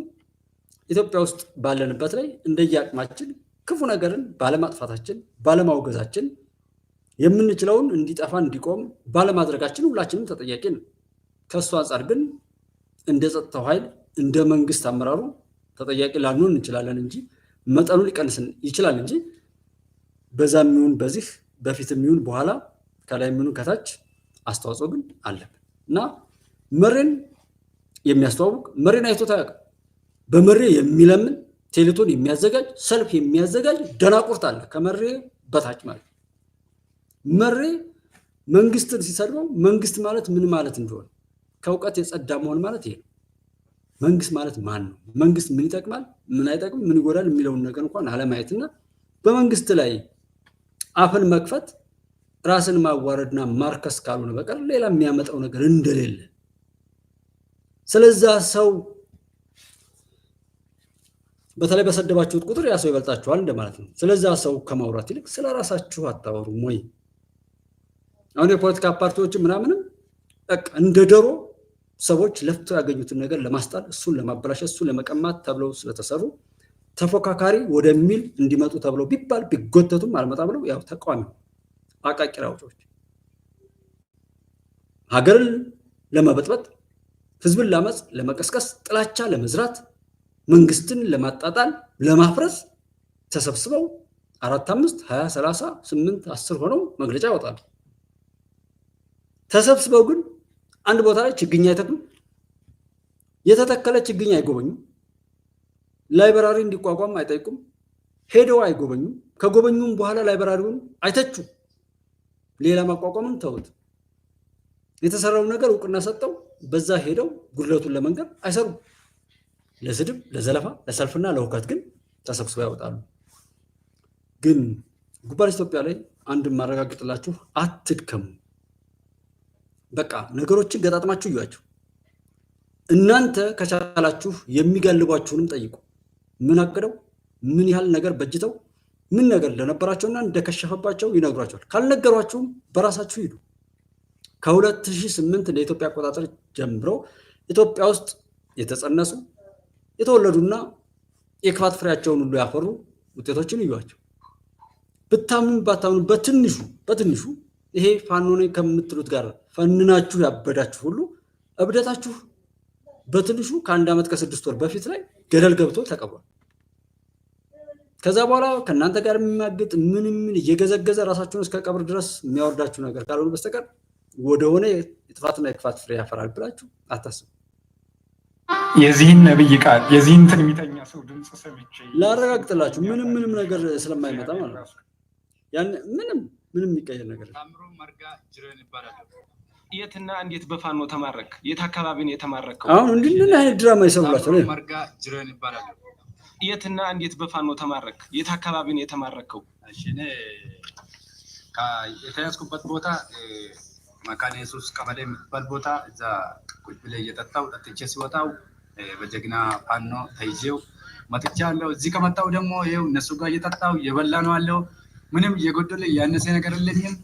ኢትዮጵያ ውስጥ ባለንበት ላይ እንደየአቅማችን ክፉ ነገርን ባለማጥፋታችን ባለማውገዛችን የምንችለውን እንዲጠፋ እንዲቆም ባለማድረጋችን ሁላችንም ተጠያቂ ነን ከሱ አንፃር ግን እንደ ጸጥታው ኃይል እንደ መንግስት አመራሩ ተጠያቂ ላንሆን እንችላለን እንጂ መጠኑ ሊቀንስ ይችላል እንጂ በዛም ይሁን በዚህ በፊትም ይሁን በኋላ ከላይም ይሁን ከታች አስተዋጽኦ ግን አለበት እና መሬን የሚያስተዋውቅ መሬን አይቶ ታያቅ በመሬ የሚለምን ቴሌቶን የሚያዘጋጅ ሰልፍ የሚያዘጋጅ ደናቁርት አለ ከመሬ በታች ማለት መሬ መንግስትን ሲሰድበው መንግስት ማለት ምን ማለት እንደሆነ ከውቀት የጸዳ መሆን ማለት ይሄ መንግስት ማለት ማን ነው መንግስት ምን ይጠቅማል ምን አይጠቅም ምን ይጎዳል የሚለውን ነገር እንኳን አለማየትና በመንግስት ላይ አፍን መክፈት ራስን ማዋረድና ማርከስ ካልሆነ በቀር ሌላ የሚያመጣው ነገር እንደሌለ ስለዛ ሰው በተለይ በሰደባችሁት ቁጥር ያ ሰው ይበልጣችኋል እንደማለት ነው ስለዛ ሰው ከማውራት ይልቅ ስለራሳችሁ አታወሩም ወይ አሁን የፖለቲካ ፓርቲዎች ምናምንም በቃ እንደደሮ ሰዎች ለፍተው ያገኙትን ነገር ለማስጣል እሱን ለማበላሸት እሱን ለመቀማት ተብለው ስለተሰሩ ተፎካካሪ ወደሚል እንዲመጡ ተብለው ቢባል ቢጎተቱም አልመጣ ብለው ያው ተቃዋሚ አቃቂራዎች ሀገርን ለመበጥበጥ ህዝብን ለማጽ ለመቀስቀስ ጥላቻ ለመዝራት መንግስትን ለማጣጣል ለማፍረስ ተሰብስበው 4 5 20 30 8 10 ሆነው መግለጫ ያወጣሉ ተሰብስበው ግን አንድ ቦታ ላይ ችግኝ አይተክሉ የተተከለ ችግኝ አይጎበኙም ላይብራሪ እንዲቋቋም አይጠይቁም ሄደው አይጎበኙም ከጎበኙም በኋላ ላይብራሪውን አይተቹ ሌላ ማቋቋምን ተውት የተሰራው ነገር እውቅና ሰጠው በዛ ሄደው ጉድለቱን ለመንገር አይሰሩም ለስድብ ለዘለፋ ለሰልፍና ለውከት ግን ተሰብስበው ያወጣሉ ግን ጉባኤ ኢትዮጵያ ላይ አንድ ማረጋግጥላችሁ አትድከሙ በቃ ነገሮችን ገጣጥማችሁ ይያችሁ እናንተ ከቻላችሁ የሚጋልባችሁንም ጠይቁ ምን አቀደው ምን ያህል ነገር በጅተው ምን ነገር ለነበራቸውና እንደከሸፈባቸው ይነግሯቸዋል ካልነገሯችሁም በራሳችሁ ሂዱ ከ2008 ለኢትዮጵያ አቆጣጠር ጀምሮ ኢትዮጵያ ውስጥ የተጸነሱ የተወለዱና የክፋት ፍሬያቸውን ሁሉ ያፈሩ ውጤቶችን ይዩዋቸው ብታምኑ ባታምኑ በትንሹ ይሄ ፋኖ ነው ከምትሉት ጋር ፈንናችሁ ያበዳችሁ ሁሉ እብደታችሁ በትንሹ ከአንድ ዓመት ከ6 ወር በፊት ላይ ገደል ገብቶ ተቀብሯል ከዛ በኋላ ከናንተ ጋር የሚማግጥ ምንም እየገዘገዘ ራሳችሁን እስከ ቀብር ድረስ የሚያወርዳችሁ ነገር ካልሆነ በስተቀር ወደሆነ የጥፋትና የክፋት ፍሬ ያፈራል ብላችሁ አታስቡ የዚህን ነብይ ቃል የዚህን ትንቢተኛ ሰው ድምጽ ሰምቼ ላረጋግጥላችሁ ምንም ነገር ስለማይመጣ ማለት ነው ያን ምንም የሚቀየር ነገር ታምሩ መርጋ ጅረን ይባላል የትና እንዴት በፋኖ ተማረክ የት አካባቢ ነው የተማረከው አሁን እንዴት አይነት ድራማ ይሰሩላችሁ መርጋ ጅረን ይባላል የትና እንዴት በፋኖ ተማረክ የት አካባቢ ነው የተማረከው እሺ እኔ የተያዝኩበት ቦታ መካነ ኢየሱስ ቀበሌ የምትባል ቦታ እዛ ቁጭ ብዬ እየጠጣሁ ጠጥቼ ሲወጣው በጀግና ፋኖ ተይዤው መጥቻለሁ። እዚህ ከመጣሁ ደግሞ ይኸው እነሱ ጋር እየጠጣሁ እየበላ ነው አለው። ምንም እየጎደለ ያነሰ ነገር የለኝም።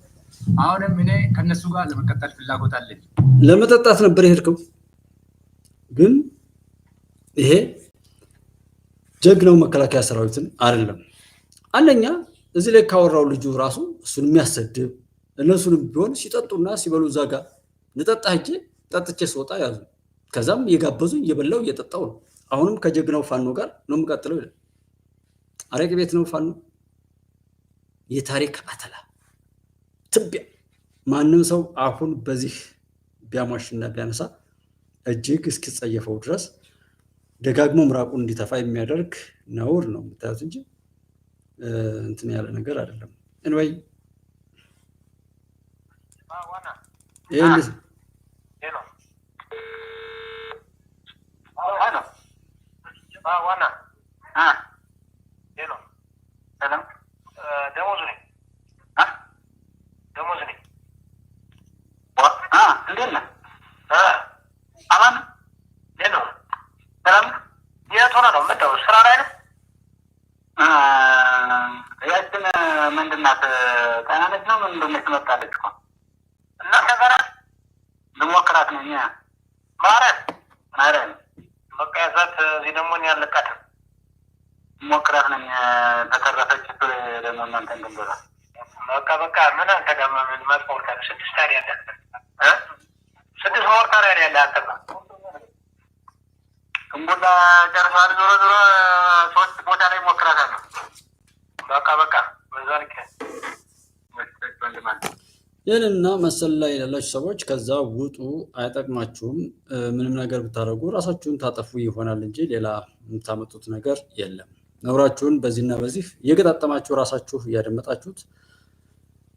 አሁንም እኔ ከነሱ ጋር ለመቀጠል ፍላጎት አለኝ። ለመጠጣት ነበር የሄድከው፣ ግን ይሄ ጀግናው መከላከያ ሰራዊትን አይደለም። አንደኛ እዚህ ላይ ካወራው ልጁ ራሱ እሱን የሚያሰድብ እነሱንም ቢሆን ሲጠጡና ሲበሉ እዛ ጋር ልጠጣ ሄጄ ጠጥቼ ስወጣ ያዙ። ከዛም እየጋበዙኝ እየበላው እየጠጣው ነው። አሁንም ከጀግናው ፋኖ ጋር ነው የምቀጥለው ይላል። አረቄ ቤት ነው ፋኖ። የታሪክ አተላ ትቢያ። ማንም ሰው አሁን በዚህ ቢያሟሽና ቢያነሳ እጅግ እስኪጸየፈው ድረስ ደጋግሞ ምራቁን እንዲተፋ የሚያደርግ ነውር ነው የምታዩት እንጂ እንትን ያለ ነገር አይደለም። እንወይ ምንድናት ቀናነች ነው ምን እንደሆነ ትመጣለች እኮ እና ከዛራ ልሞክራት ነው ማረን በቃ ያዛት እዚህ ደግሞ እኔ ያለቃት ሞክራት ነው ተተረፈች ደግሞ እናንተ እንደምበላ በቃ ምን አንተ ጋር ምን ማጥቆርታ ስድስት ታሪያ ያለ ስድስት ሞርታር ያለ አንተ ጋር እንቦላ ጨርሷል። ዞሮ ዞሮ ሶስት ቦታ ላይ ሞክራታለሁ። በቃ በዛልከ ይህንና መሰል ላይ ያላችሁ ሰዎች ከዛ ውጡ፣ አይጠቅማችሁም። ምንም ነገር ብታደርጉ ራሳችሁን ታጠፉ ይሆናል እንጂ ሌላ የምታመጡት ነገር የለም። ነውራችሁን በዚህና በዚህ እየገጣጠማችሁ ራሳችሁ እያደመጣችሁት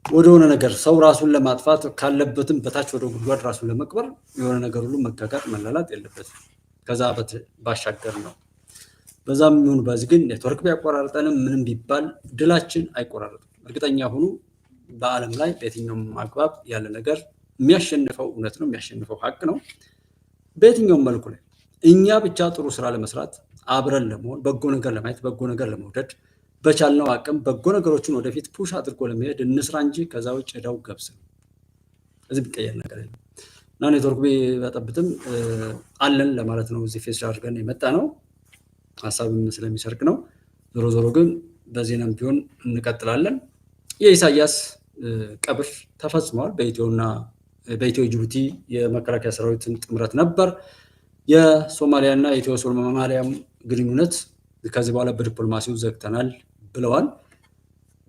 ወደሆነ ነገር ሰው ራሱን ለማጥፋት ካለበትም በታች ወደ ጉድጓድ ራሱን ለመቅበር የሆነ ነገር ሁሉ መጋጋጥ መላላጥ የለበትም። ከዛ ባሻገር ነው። በዛም ይሁን በዚህ ግን ኔትወርክ ቢያቆራርጠንም ምንም ቢባል ድላችን አይቆራረጥም። እርግጠኛ ሁኑ። በዓለም ላይ በየትኛውም አግባብ ያለ ነገር የሚያሸንፈው እውነት ነው፣ የሚያሸንፈው ሀቅ ነው። በየትኛውም መልኩ ላይ እኛ ብቻ ጥሩ ስራ ለመስራት አብረን ለመሆን በጎ ነገር ለማየት በጎ ነገር ለመውደድ በቻልነው አቅም በጎ ነገሮችን ወደፊት ፑሽ አድርጎ ለመሄድ እንስራ እንጂ ከዛ ውጭ ሄዳው ገብስ ነው። እዚህ ቢቀየር ነገር የለም እና ኔትወርክ ቢበጠብጥም አለን ለማለት ነው። እዚህ ፌስ አድርገን የመጣ ነው። ሀሳብም ስለሚሰርቅ ነው። ዞሮ ዞሮ ግን በዜናም ቢሆን እንቀጥላለን። የኢሳያስ ቀብር ተፈጽሟል። በኢትዮ ጅቡቲ የመከላከያ ሰራዊትን ጥምረት ነበር። የሶማሊያና የኢትዮ ሶማሊያም ግንኙነት ከዚህ በኋላ በዲፕሎማሲው ዘግተናል ብለዋል።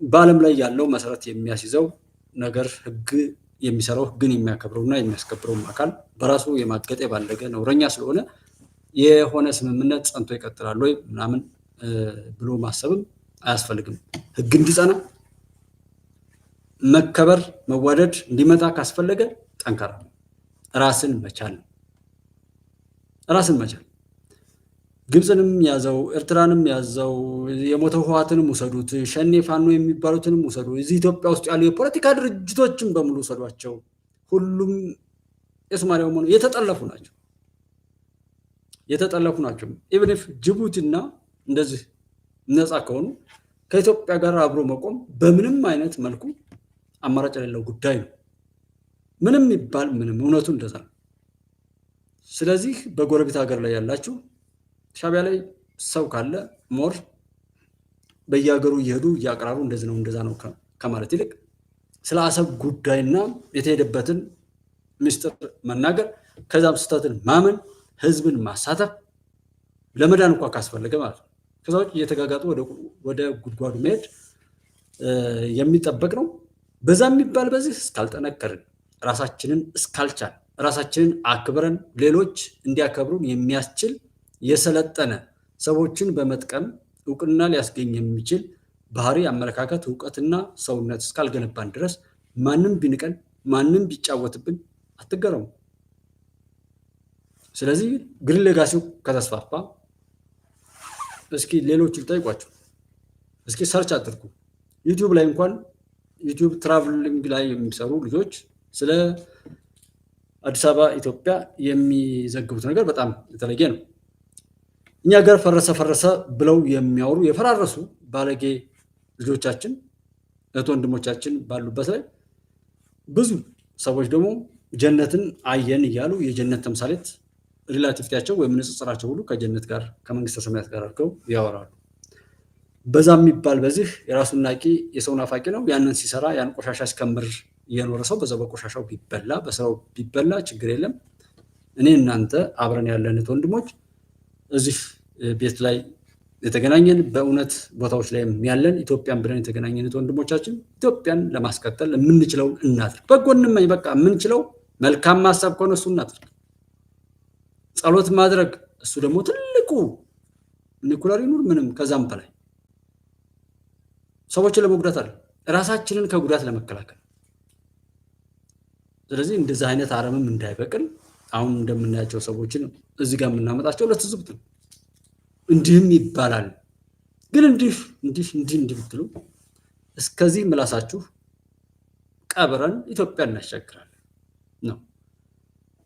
በዓለም ላይ ያለው መሰረት የሚያስይዘው ነገር ህግ የሚሰራው ህግን የሚያከብረውና የሚያስከብረው አካል በራሱ የማገጠ ባለገ ነውረኛ ስለሆነ የሆነ ስምምነት ጸንቶ ይቀጥላል ወይ ምናምን ብሎ ማሰብም አያስፈልግም። ህግ እንዲጸና መከበር መዋደድ እንዲመጣ ካስፈለገ ጠንካራ ራስን መቻል ግብፅንም ያዘው ኤርትራንም ያዘው የሞተው ህወሓትንም ውሰዱት፣ ሸኔ ፋኖ የሚባሉትንም ውሰዱ፣ እዚህ ኢትዮጵያ ውስጥ ያሉ የፖለቲካ ድርጅቶችን በሙሉ ውሰዷቸው። ሁሉም የሶማሊያው ሆነ የተጠለፉ ናቸው። ኢቭን ኢፍ ጅቡቲና እንደዚህ ነፃ ከሆኑ ከኢትዮጵያ ጋር አብሮ መቆም በምንም አይነት መልኩ አማራጭ የሌለው ጉዳይ ነው። ምንም ይባል ምንም እውነቱ እንደዛ ነው። ስለዚህ በጎረቤት ሀገር ላይ ያላችሁ ሻቢያ ላይ ሰው ካለ ሞር በየሀገሩ እየሄዱ እያቀራሩ እንደዚህ ነው እንደዛ ነው ከማለት ይልቅ ስለ አሰብ ጉዳይና የተሄደበትን ምስጢር መናገር፣ ከዛም ስህተትን ማመን፣ ህዝብን ማሳተፍ ለመዳን እንኳ ካስፈለገ ማለት ነው። ከዛ ውጭ እየተጋጋጡ ወደ ጉድጓዱ መሄድ የሚጠበቅ ነው። በዛ የሚባል በዚህ እስካልጠነከርን ራሳችንን እስካልቻል ራሳችንን አክብረን ሌሎች እንዲያከብሩን የሚያስችል የሰለጠነ ሰዎችን በመጥቀም እውቅና ሊያስገኝ የሚችል ባህሪ፣ አመለካከት፣ እውቀትና ሰውነት እስካልገነባን ድረስ ማንም ቢንቀን ማንም ቢጫወትብን አትገረሙ። ስለዚህ ግሪን ሌጋሲው ከተስፋፋ እስኪ ሌሎች ልጠይቋቸው፣ እስኪ ሰርች አድርጉ። ዩቲዩብ ላይ እንኳን ዩቲዩብ ትራቭሊንግ ላይ የሚሰሩ ልጆች ስለ አዲስ አበባ ኢትዮጵያ የሚዘግቡት ነገር በጣም የተለየ ነው። እኛ ጋር ፈረሰ ብለው የሚያወሩ የፈራረሱ ባለጌ ልጆቻችን እህት ወንድሞቻችን ባሉበት ላይ ብዙ ሰዎች ደግሞ ጀነትን አየን እያሉ የጀነት ተምሳሌት ሪላቲቪቲያቸው ወይም ንጽጽራቸው ሁሉ ከጀነት ጋር ከመንግስተ ሰማያት ጋር አድርገው ያወራሉ። በዛ የሚባል በዚህ የራሱን ናቂ የሰው ናፋቂ ነው። ያንን ሲሰራ ያን ቆሻሻ እስከምር የኖረ ሰው በዛው በቆሻሻው ቢበላ በሰው ቢበላ ችግር የለም። እኔ እናንተ አብረን ያለን ወንድሞች እዚህ ቤት ላይ የተገናኘን በእውነት ቦታዎች ላይ ያለን ኢትዮጵያን ብለን የተገናኘን ወንድሞቻችን ኢትዮጵያን ለማስቀጠል የምንችለውን እናድርግ። በጎንም በቃ የምንችለው መልካም ማሰብ ከሆነ እሱ እናድርግ። ጸሎት ማድረግ እሱ ደግሞ ትልቁ ኒኩላር ይኑር ምንም ከዛም በላይ ሰዎችን ለመጉዳት አለ ራሳችንን ከጉዳት ለመከላከል። ስለዚህ እንደዚህ አይነት አረምም እንዳይበቅል አሁን እንደምናያቸው ሰዎችን እዚህ ጋር የምናመጣቸው ለትዝብት ነው። እንዲህም ይባላል ግን እንዲህ ብትሉ እስከዚህ ምላሳችሁ ቀብረን ኢትዮጵያ እናሻግራለን ነው።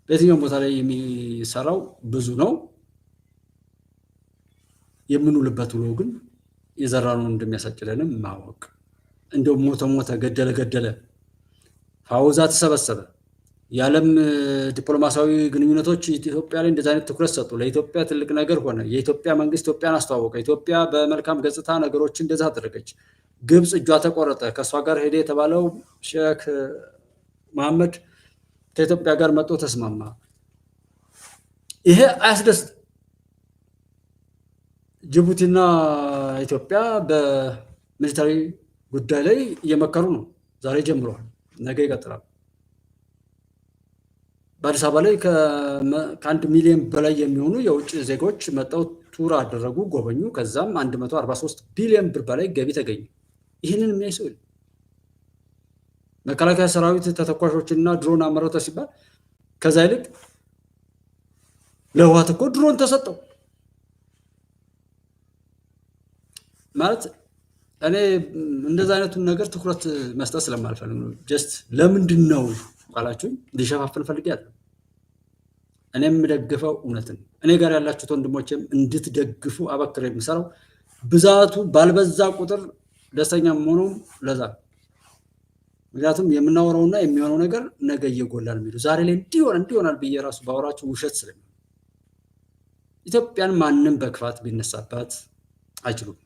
በየትኛውም ቦታ ላይ የሚሰራው ብዙ ነው። የምንውልበት ውሎ ግን የዘራነውን እንደሚያሳጭለንም ማወቅ። እንደው ሞተ ገደለ ፋውዛ ተሰበሰበ የዓለም ዲፕሎማሲያዊ ግንኙነቶች ኢትዮጵያ ላይ እንደዚህ አይነት ትኩረት ሰጡ። ለኢትዮጵያ ትልቅ ነገር ሆነ። የኢትዮጵያ መንግስት ኢትዮጵያን አስተዋወቀ። ኢትዮጵያ በመልካም ገጽታ ነገሮችን እንደዛ አደረገች። ግብፅ እጇ ተቆረጠ። ከእሷ ጋር ሄደ የተባለው ሼክ መሐመድ ከኢትዮጵያ ጋር መጥቶ ተስማማ። ይሄ አያስደስት። ጅቡቲና ኢትዮጵያ በሚሊታሪ ጉዳይ ላይ እየመከሩ ነው። ዛሬ ጀምረዋል፣ ነገ ይቀጥላል። በአዲስ አበባ ላይ ከ1 ሚሊዮን በላይ የሚሆኑ የውጭ ዜጎች መጥተው ቱር አደረጉ፣ ጎበኙ። ከዛም 143 ቢሊዮን ብር በላይ ገቢ ተገኘ። ይህንን የሚያይ ሰው መከላከያ ሰራዊት ተተኳሾችና ድሮን አመረተ ሲባል ከዛ ይልቅ ለህወሓት እኮ ድሮን ተሰጠው ማለት እኔ እንደዛ አይነቱን ነገር ትኩረት መስጠት ስለማልፈልግ ነው። ጀስት ለምንድን ነው ቃላችሁ እንዲሸፋፍን ፈልጌያለሁ። እኔ የምደግፈው እውነትን እኔ ጋር ያላችሁት ወንድሞቼም እንድትደግፉ አበክሬ የምሰራው ብዛቱ ባልበዛ ቁጥር ደስተኛ መሆኑም ለዛ። ምክንያቱም የምናወራውና የሚሆነው ነገር ነገ እየጎላል የሚሉ ዛሬ ላይ እንዲሆናል ብዬ ራሱ ባወራችሁ ውሸት ስለሚ ኢትዮጵያን ማንም በክፋት ቢነሳባት አይችሉም።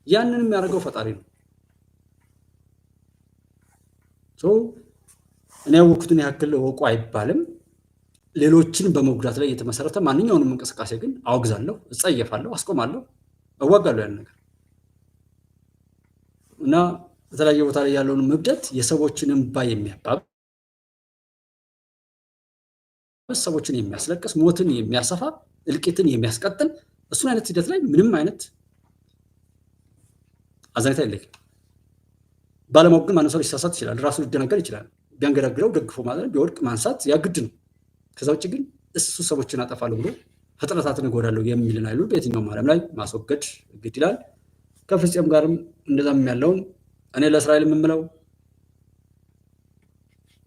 ያንን የሚያደርገው ፈጣሪ ነው። እኔ ያወቅኩትን ያክል ወቁ አይባልም። ሌሎችን በመጉዳት ላይ የተመሰረተ ማንኛውንም እንቅስቃሴ ግን አወግዛለሁ፣ እጸየፋለሁ፣ አስቆማለሁ፣ እዋጋለሁ ያን ነገር እና በተለያየ ቦታ ላይ ያለውን ምብደት የሰዎችን እንባ የሚያባብስ ሰዎችን የሚያስለቅስ ሞትን የሚያሰፋ እልቂትን የሚያስቀጥል እሱን አይነት ሂደት ላይ ምንም አይነት አዛኝታ የለኝም። ባለማወቅ ግን ማንም ሰው ሊሳሳት ይችላል፣ ራሱ ሊደናገር ይችላል። ቢያንገዳግረው ደግፎ ማለት ቢወድቅ ማንሳት ያግድ ነው። ከዛ ውጭ ግን እሱ ሰዎችን አጠፋለሁ ብሎ ፍጥረታትን እጎዳለሁ የሚልን አይሉ በየትኛውም ዓለም ላይ ማስወገድ ግድ ይላል። ከፍልስጤም ጋርም እንደዛም ያለውን እኔ ለእስራኤል የምምለው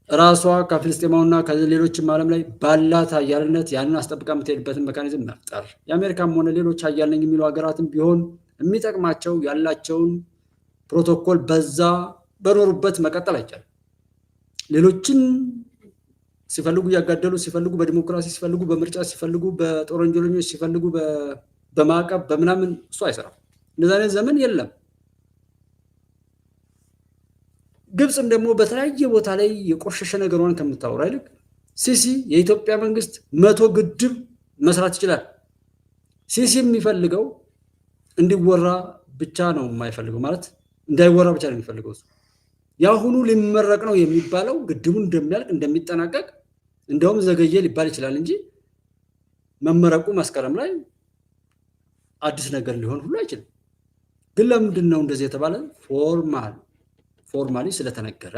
ራሷ ከፍልስጤማውና ከሌሎችም ዓለም ላይ ባላት ኃያልነት ያንን አስጠብቃ የምትሄድበትን ሜካኒዝም መፍጠር። የአሜሪካም ሆነ ሌሎች ኃያል ነኝ የሚሉ ሀገራትም ቢሆን የሚጠቅማቸው ያላቸውን ፕሮቶኮል በዛ በኖሩበት መቀጠል አይቻልም። ሌሎችን ሲፈልጉ እያጋደሉ ሲፈልጉ በዲሞክራሲ ሲፈልጉ በምርጫ ሲፈልጉ በጦር ወንጀለኞች ሲፈልጉ በማዕቀብ በምናምን እሱ አይሰራም። እንደዚህ አይነት ዘመን የለም። ግብፅም ደግሞ በተለያየ ቦታ ላይ የቆሸሸ ነገሯን ከምታወራ ይልቅ ሲሲ የኢትዮጵያ መንግስት 100 ግድብ መስራት ይችላል። ሲሲ የሚፈልገው እንዲወራ ብቻ ነው የማይፈልገው፣ ማለት እንዳይወራ ብቻ ነው የሚፈልገው። ያሁኑ ሊመረቅ ነው የሚባለው ግድቡ እንደሚያልቅ እንደሚጠናቀቅ እንደውም ዘገየ ሊባል ይችላል እንጂ መመረቁ መስከረም ላይ አዲስ ነገር ሊሆን ሁሉ አይችልም። ግን ለምንድን ነው እንደዚህ የተባለ? ፎርማሊ ስለተነገረ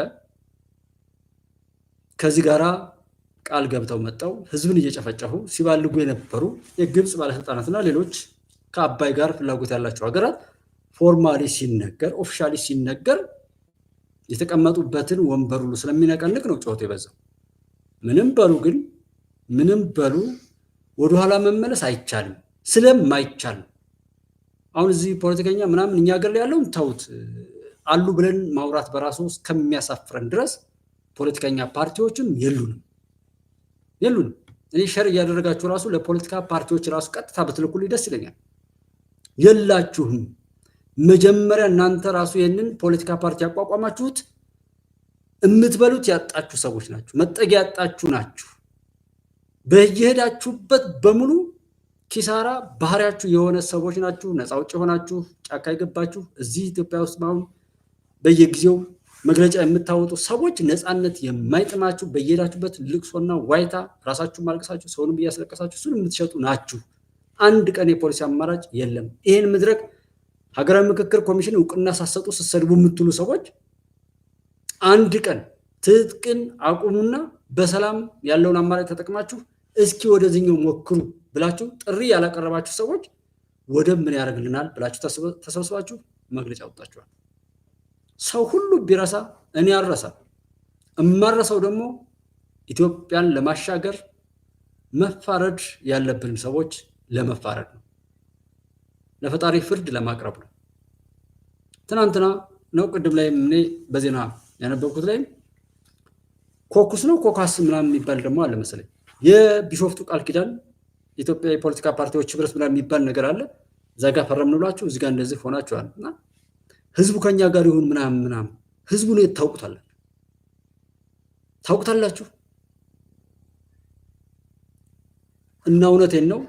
ከዚህ ጋራ ቃል ገብተው መጣው ህዝብን እየጨፈጨፉ ሲባልጉ የነበሩ የግብፅ ባለስልጣናትና ሌሎች ከአባይ ጋር ፍላጎት ያላቸው ሀገራት ፎርማሊ ሲነገር ኦፊሻሊ ሲነገር የተቀመጡበትን ወንበር ሁሉ ስለሚነቀንቅ ነው ጮት የበዛው። ምንም በሉ ግን ምንም በሉ ወደኋላ መመለስ አይቻልም ስለማይቻል። አሁን እዚህ ፖለቲከኛ ምናምን እኛ ሀገር ላይ ያለውን ተውት አሉ ብለን ማውራት በራሱ እስከሚያሳፍረን ድረስ ፖለቲከኛ ፓርቲዎችም የሉንም። እኔ ሸር እያደረጋችሁ ራሱ ለፖለቲካ ፓርቲዎች ራሱ ቀጥታ ብትልኩልኝ ደስ ይለኛል። የላችሁም። መጀመሪያ እናንተ ራሱ ይሄንን ፖለቲካ ፓርቲ ያቋቋማችሁት እምትበሉት ያጣችሁ ሰዎች ናችሁ፣ መጠጊያ ያጣችሁ ናችሁ። በየሄዳችሁበት በሙሉ ኪሳራ ባህሪያችሁ የሆነ ሰዎች ናችሁ። ነፃ አውጪ ሆናችሁ ጫካ የገባችሁ እዚህ ኢትዮጵያ ውስጥ አሁን በየጊዜው መግለጫ የምታወጡ ሰዎች ነፃነት የማይጥማችሁ በየሄዳችሁበት ልቅሶና ዋይታ ራሳችሁ ማልቀሳችሁ ሰውንም እያስለቀሳችሁ እሱን የምትሸጡ ናችሁ። አንድ ቀን የፖሊሲ አማራጭ የለም። ይሄን መድረክ ሀገራዊ ምክክር ኮሚሽን እውቅና ሳሰጡ ስትሰድቡ የምትሉ ሰዎች አንድ ቀን ትጥቅን አቁሙና በሰላም ያለውን አማራጭ ተጠቅማችሁ እስኪ ወደዚህኛው ሞክሩ ብላችሁ ጥሪ ያላቀረባችሁ ሰዎች ወደ ምን ያደርግልናል ብላችሁ ተሰብስባችሁ መግለጫ ወጣችኋል። ሰው ሁሉ ቢረሳ እኔ አልረሳም። እማረሰው ደግሞ ኢትዮጵያን ለማሻገር መፋረድ ያለብን ሰዎች ለመፋረድ ነው፣ ለፈጣሪ ፍርድ ለማቅረብ ነው። ትናንትና ነው ቅድም ላይ እኔ በዜና ያነበብኩት ላይ ኮኩስ ነው ኮካስ ምናምን የሚባል ደግሞ አለ መሰለኝ የቢሾፍቱ ቃል ኪዳን ኢትዮጵያ የፖለቲካ ፓርቲዎች ህብረት ምናምን የሚባል ነገር አለ። እዛ ጋር ፈረምን ብላችሁ እዚህ ጋር እንደዚህ ሆናችኋል እና ህዝቡ ከኛ ጋር ይሁን ምናምን ህዝቡን ታውቁታላችሁ። እና እውነቴን ነው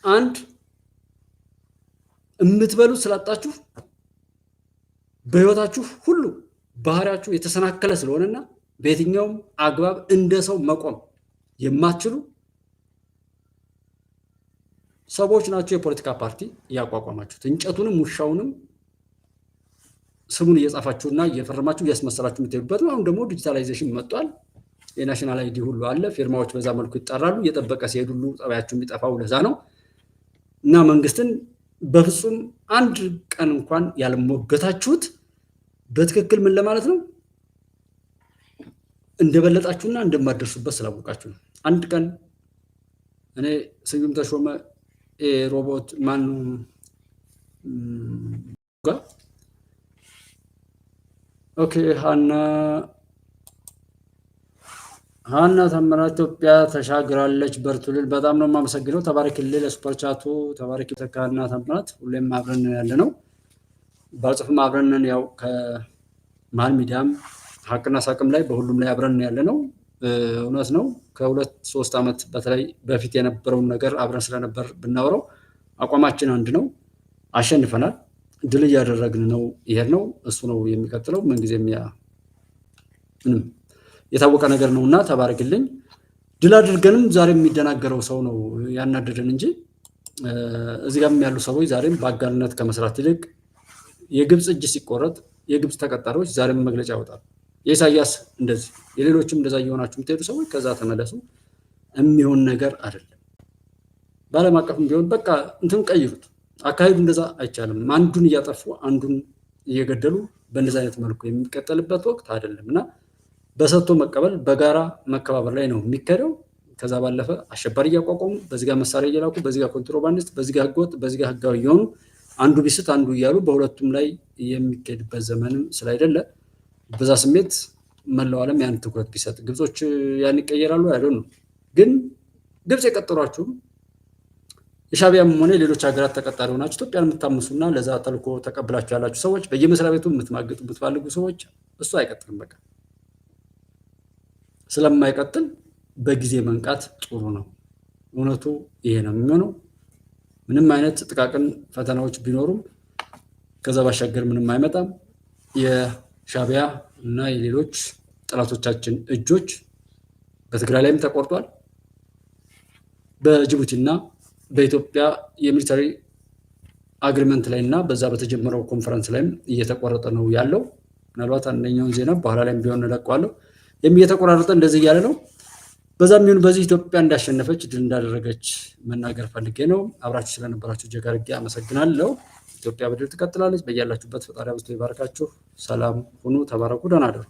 አንድ የምትበሉት ስላጣችሁ በህይወታችሁ ሁሉ ባህሪያችሁ የተሰናከለ ስለሆነና በየትኛውም አግባብ እንደ ሰው መቆም የማትችሉ ሰዎች ናቸው የፖለቲካ ፓርቲ እያቋቋማችሁት። እንጨቱንም ውሻውንም ስሙን እየጻፋችሁና እየፈረማችሁ እያስመሰላችሁ የምትሄዱበት ነው። አሁን ደግሞ ዲጂታላይዜሽን መጥቷል። የናሽናል አይዲ ሁሉ አለ። ፊርማዎች በዛ መልኩ ይጠራሉ። እየጠበቀ ሲሄድ ሁሉ ጠባያችሁ የሚጠፋው ለዛ ነው። እና መንግስትን በፍጹም አንድ ቀን እንኳን ያልሞገታችሁት በትክክል ምን ለማለት ነው እንደበለጣችሁና እንደማደርሱበት ስላወቃችሁ ነው። አንድ ቀን እኔ ስዩም ተሾመ ሮቦት ማን ጋር ኦኬ ሃና ተመራ ኢትዮጵያ ተሻግራለች በርቱልል። በጣም ነው የማመሰግነው። ተባረክልል። ስፖርቻቱ ተባረክ ተካና ተምራት ሁሌም አብረን ያለ ነው። ባልጽፍም አብረን ያው ከመሀል ሚዲያም ሀቅና ሳቅም ላይ በሁሉም ላይ አብረን ያለ ነው። እውነት ነው። ከ2-3 ዓመት በተለይ በፊት የነበረውን ነገር አብረን ስለነበር ብናወራው አቋማችን አንድ ነው። አሸንፈናል። ድል እያደረግን ነው። ይሄድ ነው እሱ ነው የሚቀጥለው። ምንጊዜም ምንም የታወቀ ነገር ነውና ተባረክልኝ። ድል አድርገንም ዛሬ የሚደናገረው ሰው ነው ያናደደን እንጂ እዚህ ጋርም ያሉ ሰዎች ዛሬም በአጋርነት ከመስራት ይልቅ የግብፅ እጅ ሲቆረጥ የግብፅ ተቀጣሪዎች ዛሬም መግለጫ ያወጣሉ። የኢሳያስ እንደዚህ የሌሎችም እንደዛ እየሆናችሁ የምትሄዱ ሰዎች ከዛ ተመለሱ። የሚሆን ነገር አይደለም። በዓለም አቀፍም ቢሆን በቃ እንትን ቀይሩት። አካሄዱ እንደዛ አይቻልም። አንዱን እያጠፉ አንዱን እየገደሉ በእንደዛ አይነት መልኩ የሚቀጠልበት ወቅት አይደለም እና በሰጥቶ መቀበል በጋራ መከባበር ላይ ነው የሚካሄደው። ከዛ ባለፈ አሸባሪ እያቋቋሙ በዚህ ጋር መሳሪያ እየላኩ በዚህ ጋር ኮንትሮባንዲስት በዚህ ጋር ህገወጥ በዚህ ጋር ህጋዊ እየሆኑ አንዱ ቢስት አንዱ እያሉ በሁለቱም ላይ የሚካሄድበት ዘመንም ስላይደለ በዛ ስሜት መላው ዓለም ያን ትኩረት ቢሰጥ ግብጾች ያን ይቀየራሉ አይደል ነው። ግን ግብጽ የቀጠሯችሁ የሻቢያም ሆነ ሌሎች ሀገራት ተቀጣሪ ሆናችሁ ኢትዮጵያን የምታምሱና ለዛ ተልኮ ተቀብላችሁ ያላችሁ ሰዎች በየመስሪያ ቤቱ የምትማግጡ የምትፈልጉ ሰዎች እሱ አይቀጥልም። በቃ ስለማይቀጥል በጊዜ መንቃት ጥሩ ነው። እውነቱ ይሄ ነው የሚሆነው። ምንም አይነት ጥቃቅን ፈተናዎች ቢኖሩም ከዛ ባሻገር ምንም አይመጣም። የሻቢያ እና የሌሎች ጠላቶቻችን እጆች በትግራይ ላይም ተቆርጧል። በጅቡቲና በኢትዮጵያ የሚሊታሪ አግሪመንት ላይ እና በዛ በተጀመረው ኮንፈረንስ ላይም እየተቆረጠ ነው ያለው። ምናልባት አንደኛውን ዜና በኋላ ላይም ቢሆን እለቀዋለሁ። እየተቆራረጠ እንደዚህ እያለ ነው። በዛም ቢሆን በዚህ ኢትዮጵያ እንዳሸነፈች ድል እንዳደረገች መናገር ፈልጌ ነው። አብራችሁ ስለነበራችሁ እጅግ አድርጌ አመሰግናለሁ። ኢትዮጵያ በድል ትቀጥላለች። በያላችሁበት ፈጣሪ አብዝቶ ይባርካችሁ። ሰላም ሁኑ። ተባረኩ። ደህና እደሩ።